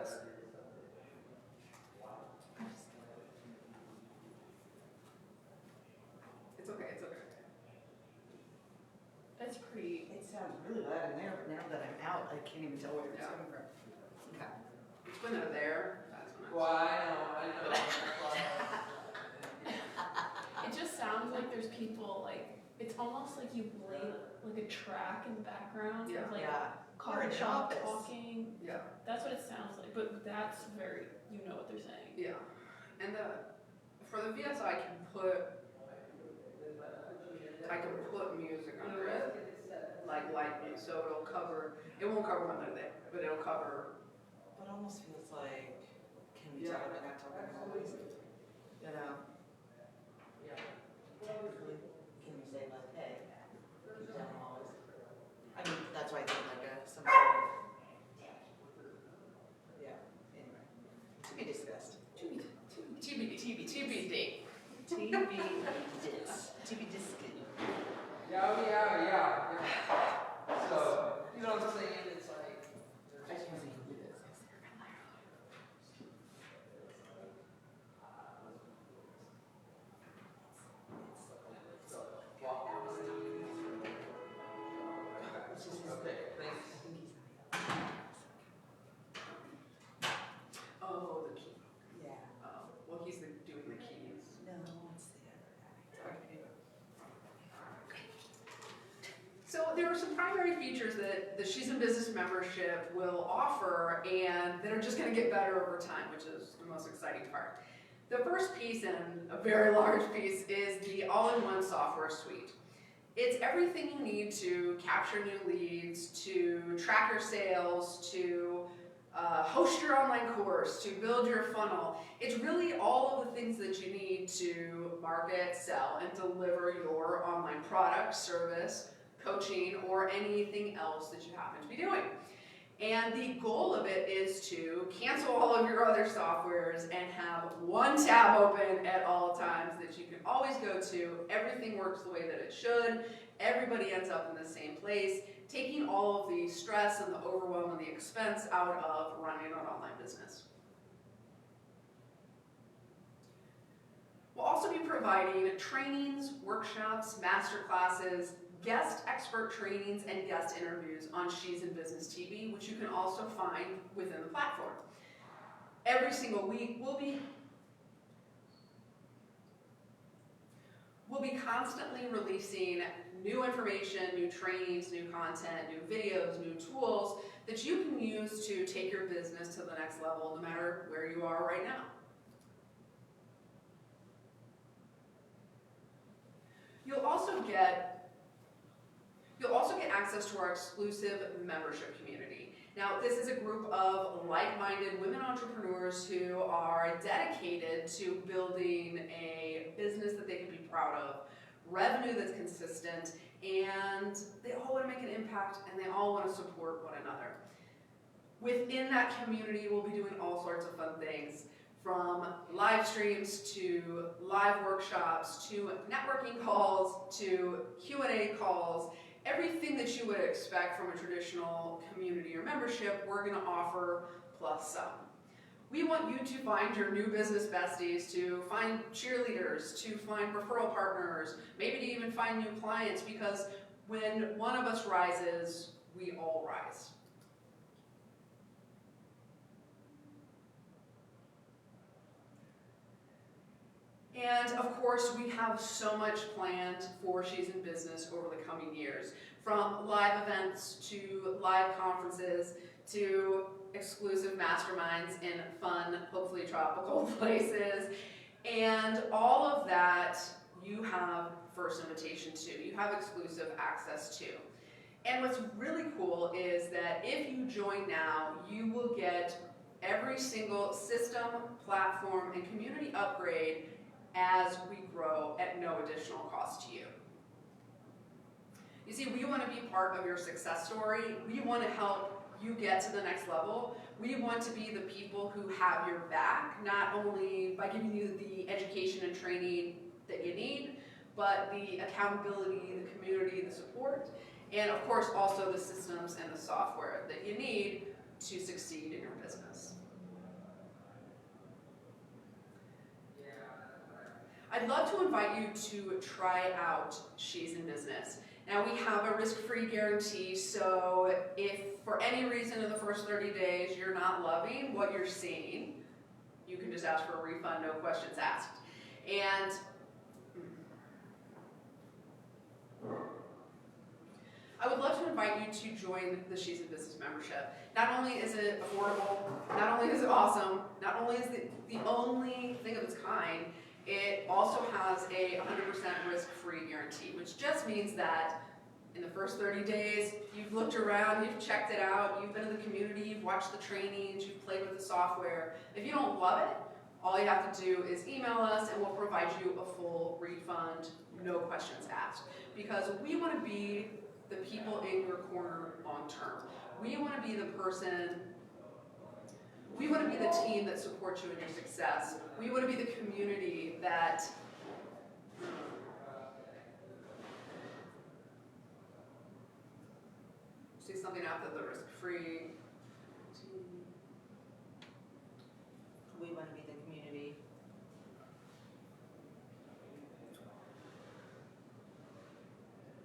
It's okay, it's okay. That's pretty. It sounds really loud in there, but now that I'm out, I can't even tell where it's coming from. Okay. It's when they're there, that's when Well, I know. It just sounds like there's people like, it's almost like you play like a track in the background, Yeah. of, like Yeah. Or coffee an shop office. talking. Yeah, That's what it sounds like, but that's very, you know what they're saying. yeah. And for the VS, I can put music under it, like light music, so it'll cover, it won't cover when they're there, but it'll cover. But it almost feels like, can we tell they're not talking always? You know? Technically, can we say like, hey, keep them always? I mean, that's why I think like some sort of, yeah, anyway. To be discussed. TBD. To be discussed. Yeah. So, you know what I'm saying? It's like, I just want to say this. okay, thanks. Oh, the key. Yeah. Oh, well, he's doing the keys. No, it's the other guy. So there are some primary features that the She's in Business membership will offer and that are just going to get better over time, which is the most exciting part. The first piece, and a very large piece, is the all-in-one software suite. It's everything you need to capture new leads, to track your sales, to host your online course, to build your funnel. It's really all of the things that you need to market, sell, and deliver your online product, service, coaching, or anything else that you happen to be doing. And the goal of it is to cancel all of your other softwares and have one tab open at all times that you can always go to. Everything works the way that it should. Everybody ends up in the same place, taking all of the stress and the overwhelm and the expense out of running an online business. We'll also be providing trainings, workshops, master classes, guest expert trainings, and guest interviews on She's in Business TV, which you can also find within the platform. Every single week, we'll be constantly releasing new information, new trainings, new content, new videos, new tools that you can use to take your business to the next level, no matter where you are right now. You'll also get access to our exclusive membership community. Now, this is a group of like-minded women entrepreneurs who are dedicated to building a business that they can be proud of, revenue that's consistent, and they all want to make an impact and they all want to support one another. Within that community, we'll be doing all sorts of fun things, from live streams to live workshops to networking calls to Q&A calls. Everything that you would expect from a traditional community or membership, we're going to offer plus some. We want you to find your new business besties, to find cheerleaders, to find referral partners, maybe to even find new clients, because when one of us rises, we all rise. And of course, we have so much planned for She's in Business over the coming years, from live events to live conferences to exclusive masterminds in fun, hopefully tropical places. And all of that you have first invitation to, you have exclusive access to. And what's really cool is that if you join now, you will get every single system, platform, and community upgrade as we grow at no additional cost to you. You see, we want to be part of your success story. We want to help you get to the next level, we want to be the people who have your back, not only by giving you the education and training that you need, but the accountability, the community, the support, and of course also the systems and the software that you need to succeed in your business. I'd love to invite you to try out She's in Business. Now we have a risk-free guarantee, so if for any reason in the first 30 days you're not loving what you're seeing, you can just ask for a refund, no questions asked. And I would love to invite you to join the She's in Business membership. Not only is it affordable, not only is it awesome, not only is it the only thing of its kind, it also has a 100% risk-free guarantee, which just means that in the first 30 days, you've looked around, you've checked it out, you've been in the community, you've watched the trainings, you've played with the software. If you don't love it, all you have to do is email us and we'll provide you a full refund, no questions asked. Because we want to be the people in your corner long term. We want to be the person, we want to be the team that supports you in your success. We want to be the community that see something after the risk-free. We want to be the community.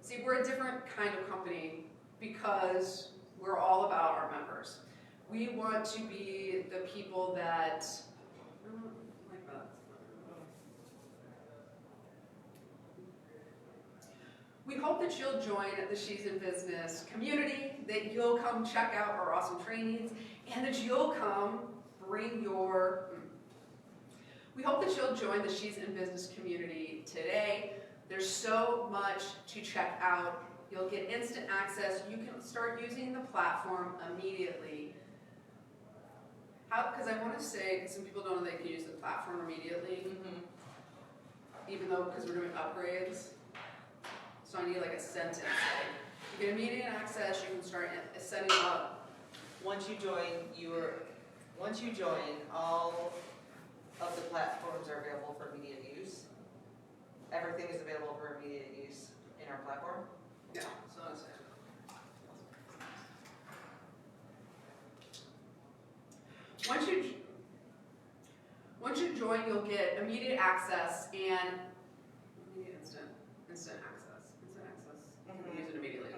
See, we're a different kind of company because we're all about our members. We want to be the people that, we hope that you'll join the She's in Business community, that you'll come check out our awesome trainings, and that you'll come bring your, we hope that you'll join the She's in Business community today. There's so much to check out. You'll get instant access. You can start using the platform immediately. Because I want to say, because some people don't know they can use the platform immediately, even though, because we're doing upgrades. So I need like a sentence. You get immediate access, you can start setting up. Once you join, all of the platforms are available for immediate use. Everything is available for immediate use in our platform. Yeah, so that's it. Once you join, you'll get immediate access and instant access. You can use it immediately.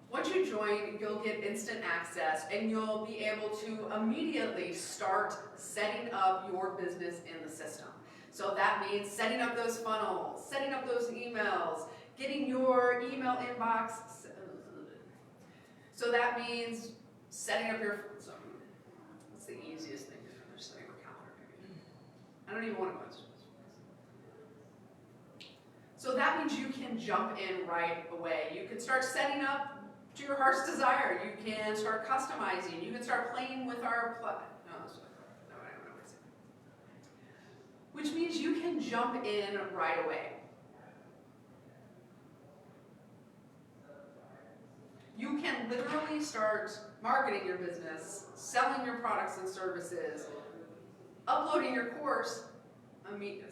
Once you join, you'll get instant access and you'll be able to immediately start setting up your business in the system. So that means setting up those funnels, setting up those emails, getting your email inbox. So that means setting up your, what's the easiest thing to do? Just setting up a calendar maybe. I don't even want to go into this. So that means you can jump in right away. You can start setting up to your heart's desire. You can start customizing. You can start playing with our which means you can jump in right away. You can literally start marketing your business, selling your products and services, uploading your course immediately.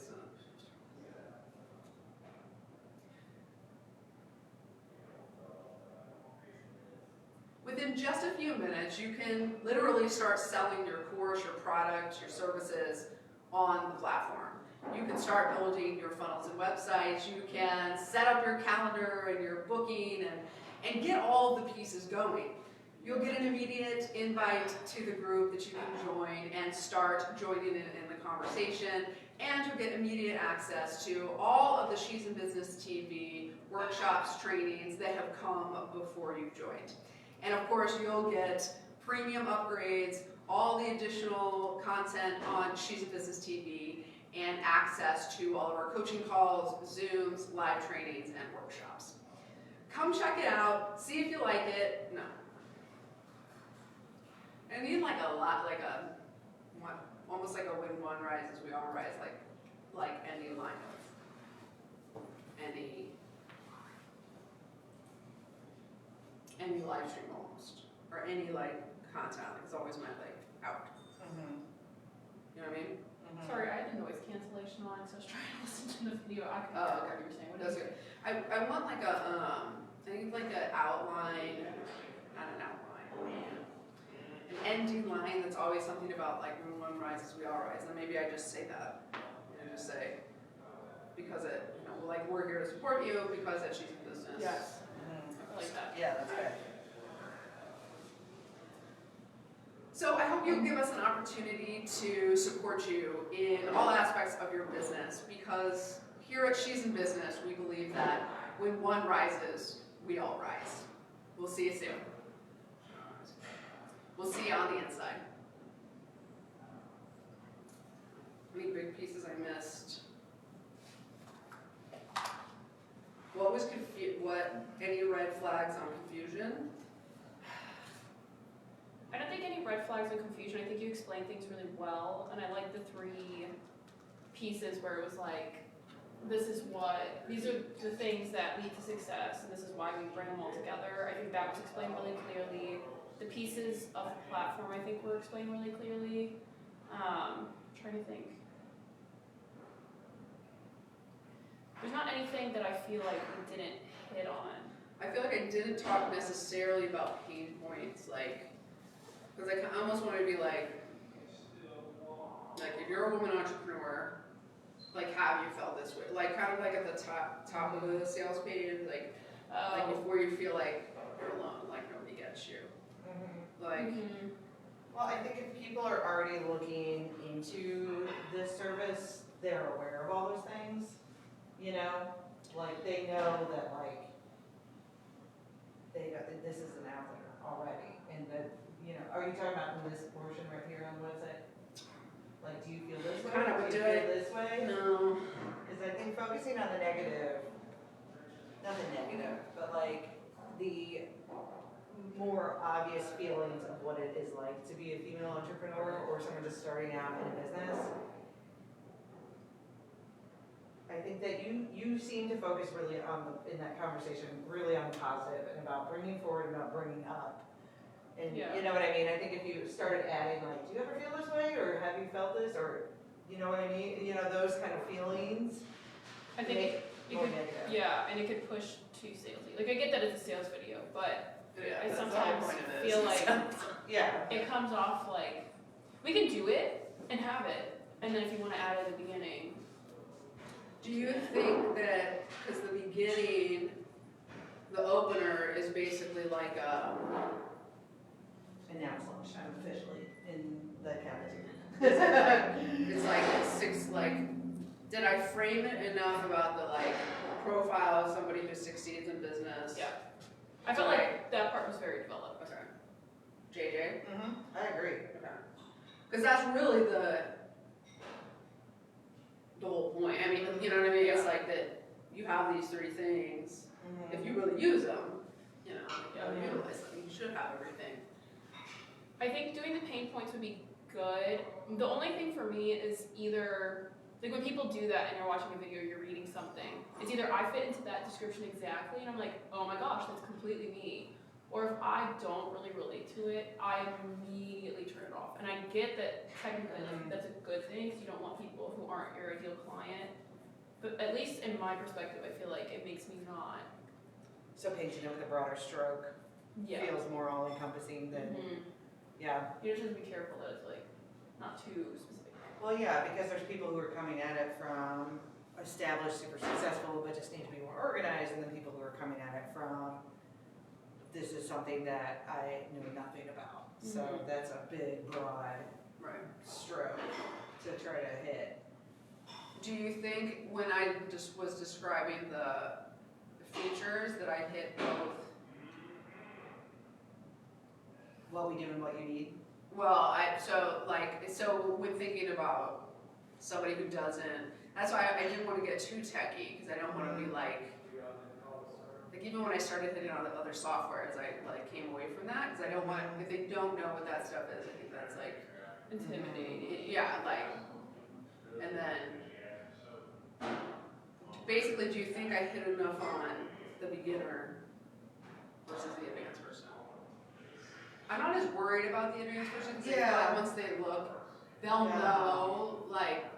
Within just a few minutes, you can literally start selling your course, your product, your services on the platform. You can start building your funnels and websites. You can set up your calendar and your booking and get all the pieces going. You'll get an immediate invite to the group that you can join and start joining in the conversation. And you'll get immediate access to all of the She's in Business TV workshops, trainings that have come before you've joined. And of course, you'll get premium upgrades, all the additional content on She's in Business TV, and access to all of our coaching calls, Zooms, live trainings, and workshops. Come check it out, see if you like it. No. I need like a lot, like a, almost like a when one rises, we all rise, like any line of, any live stream almost. or any like content. Like, it's always meant like out. Mhm. You know what I mean? Mhm. Sorry, I had the noise cancellation on, so I was trying to listen to the video. I couldn't Oh, hear okay. what you were saying. What That's did you good. I want like a I think like an outline, not an outline, an ending line that's always something about like when one rises, we all rise. And maybe I just say that, and just say because it, you know, like we're here to support you because that she's in business. Yes, Mhm. I like that. Yeah, that's good. So I hope you'll give us an opportunity to support you in all aspects of your business because here at She's in Business, we believe that when one rises, we all rise. We'll see you soon. We'll see you on the inside. Any big pieces I missed? What was any red flags on confusion? I don't think any red flags or confusion. I think you explained things really well, and I like the 3 pieces where it was like, these are the things that lead to success, and this is why we bring them all together. I think that was explained really clearly. The pieces of the platform, I think, were explained really clearly. Trying to think. There's not anything that I feel like we didn't hit on. I feel like I didn't talk necessarily about pain points, like, because I almost want to be like if you're a woman entrepreneur, like, have you felt this way? Like, kind of like at the top of the sales page, like before you feel like you're alone, like nobody gets you. Mhm. Like, Well, I think if people are already looking into this service, they're aware of all those things, you know? Like, they know that, like, this isn't out there already, and that, you know, are you talking about in this portion right here on the website? Like, do you feel this way? Kind of Do you do feel it. this way? no. Because I think focusing on the negative, not the negative, but like the more obvious feelings of what it is like to be a female entrepreneur or someone just starting out in a business. I think that you seem to focus really on in that conversation, really on the positive and about bringing forward and about bringing up. And Yeah. you know what I mean? I think if you started adding like, do you ever feel this way, or have you felt this, or you know what I mean? You know, those kind of feelings. I think make it more could, negative. yeah, and it could push too salesy. Like, I get that it's a sales video, but Yeah, I that's the whole sometimes point of this. feel like Yeah. it comes off like, we can do it and have it, and then if you want to add it at the beginning. Do you think that, because the beginning, the opener is basically like And now it's lunchtime officially in the cafeteria. it's like did I frame it enough about the like profile of somebody who succeeds in business? Yeah. I felt like that part was very developed. Okay. JJ? I agree. Okay. Because that's really the whole point. I mean, you know what I mean? It's like that you have these 3 things. If you really use them, you know, you utilize them. You should have everything. I think doing the pain points would be good. The only thing for me is either, like when people do that and you're watching a video, you're reading something, it's either I fit into that description exactly and I'm like, oh my gosh, that's completely me. Or if I don't really relate to it, I immediately turn it off. And I get that technically like, that's a good thing because you don't want people who aren't your ideal client. But at least in my perspective, I feel like it makes me not. So painting it with a broader stroke feels more all encompassing than, yeah. You just have to be careful that it's like not too specific. Well, yeah, because there's people who are coming at it from established, super successful, but just need to be more organized, and then people who are coming at it from, this is something that I knew nothing about. So that's a big, broad stroke to try to hit. Do you think when I just was describing the features that I hit both? What we do and what you need. Well, so when thinking about somebody who doesn't, that's why I didn't want to get too techy because I don't want to be like even when I started hitting on the other softwares, I like came away from that because I don't want, if they don't know what that stuff is, I think that's like Intimidating. yeah, like, and then basically, do you think I hit enough on the beginner versus the advanced person? I'm not as worried about the advanced version because I feel Yeah. like once they look, they'll Yeah. know,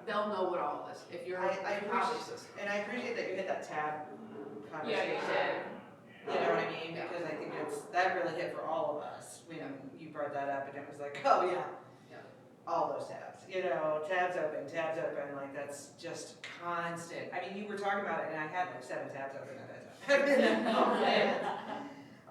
they'll know what all this. If you're I if you have the appreciate, system. and I appreciate that you hit that tab Yeah, conversation. you did. You know what I mean? Yeah. Because I think that really hit for all of us when you brought that up, and it was like, oh yeah, Yeah. all those tabs. You know, tabs open, like that's just constant. I mean, you were talking about it, and I had like 7 tabs open at that time.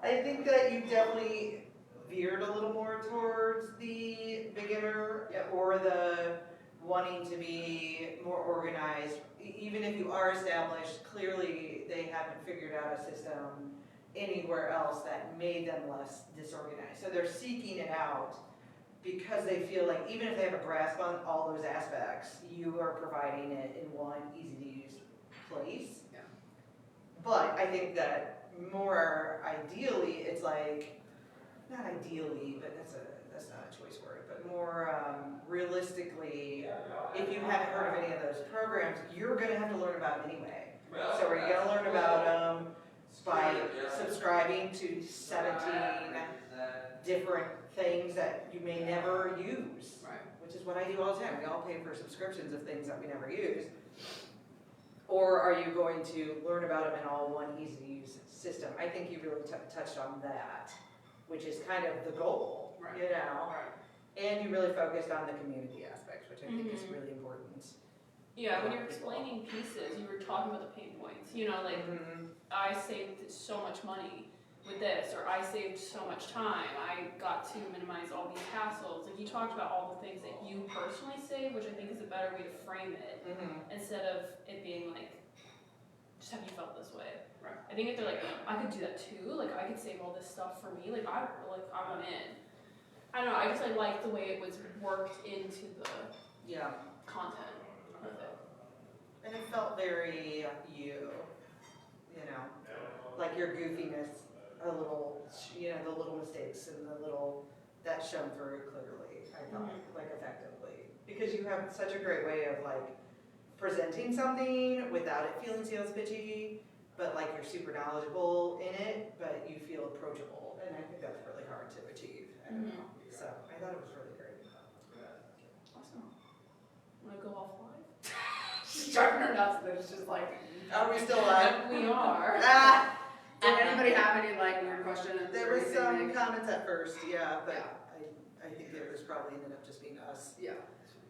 I think that you definitely veered a little more towards the beginner or the wanting to be more organized. Even if you are established, clearly they haven't figured out a system anywhere else that made them less disorganized. So they're seeking it out because they feel like even if they have a grasp on all those aspects, you are providing it in one easy to use place. Yeah. But I think that more ideally, it's like, not ideally, but that's not a choice word, but more realistically, if you haven't heard of any of those programs, you're gonna have to learn about them anyway. So are you gonna learn about them by subscribing to 17 different things that you may never use? Right. Which is what I do all the time. We all pay for subscriptions of things that we never use. Or are you going to learn about them in all one easy-to-use system? I think you really touched on that, which is kind of the goal, Right. you know? Right. And you really focused on the community aspects, which I think is really important. Yeah, when you were explaining pieces, you were talking about the pain points. You know, like I saved so much money with this, or I saved so much time. I got to minimize all these hassles. Like you talked about all the things that you personally save, which I think is a better way to frame it instead of it being like, just have you felt this way? Right. I think if they're like, I could do that too. Like I could save all this stuff for me. Like I went in. I don't know. I just like the way it was worked into the content of it. And it felt very you know, like your goofiness, a little, you know, the little mistakes and the little, that shone through clearly, I thought, like effectively. Because you have such a great way of like presenting something without it feeling sales pitchy, but like you're super knowledgeable in it, but you feel approachable. And I think that's really hard to achieve. I don't know. So I thought it was really great. Awesome. Want to go off live? She's driving her nuts that it's just like, Are we still live? we are. Ah! Did anybody have any like weird questions? There or was some anything? comments at first, yeah, but Yeah. I think it was probably ended up just being us. Yeah.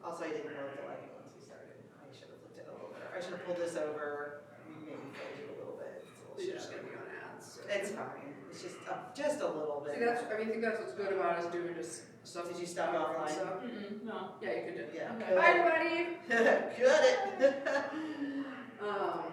Also, I didn't know the lighting once we started. I should have looked at it a little better. I should have pulled this over, maybe fold it a little bit. It's a You're little just shallow. gonna be on ads. So. It's fine. It's just a little See, bit. I think that's what's good about us doing just stuff. Did you stop offline? So, No. yeah, you could do. Yeah. Okay. Bye, everybody. Good. Um,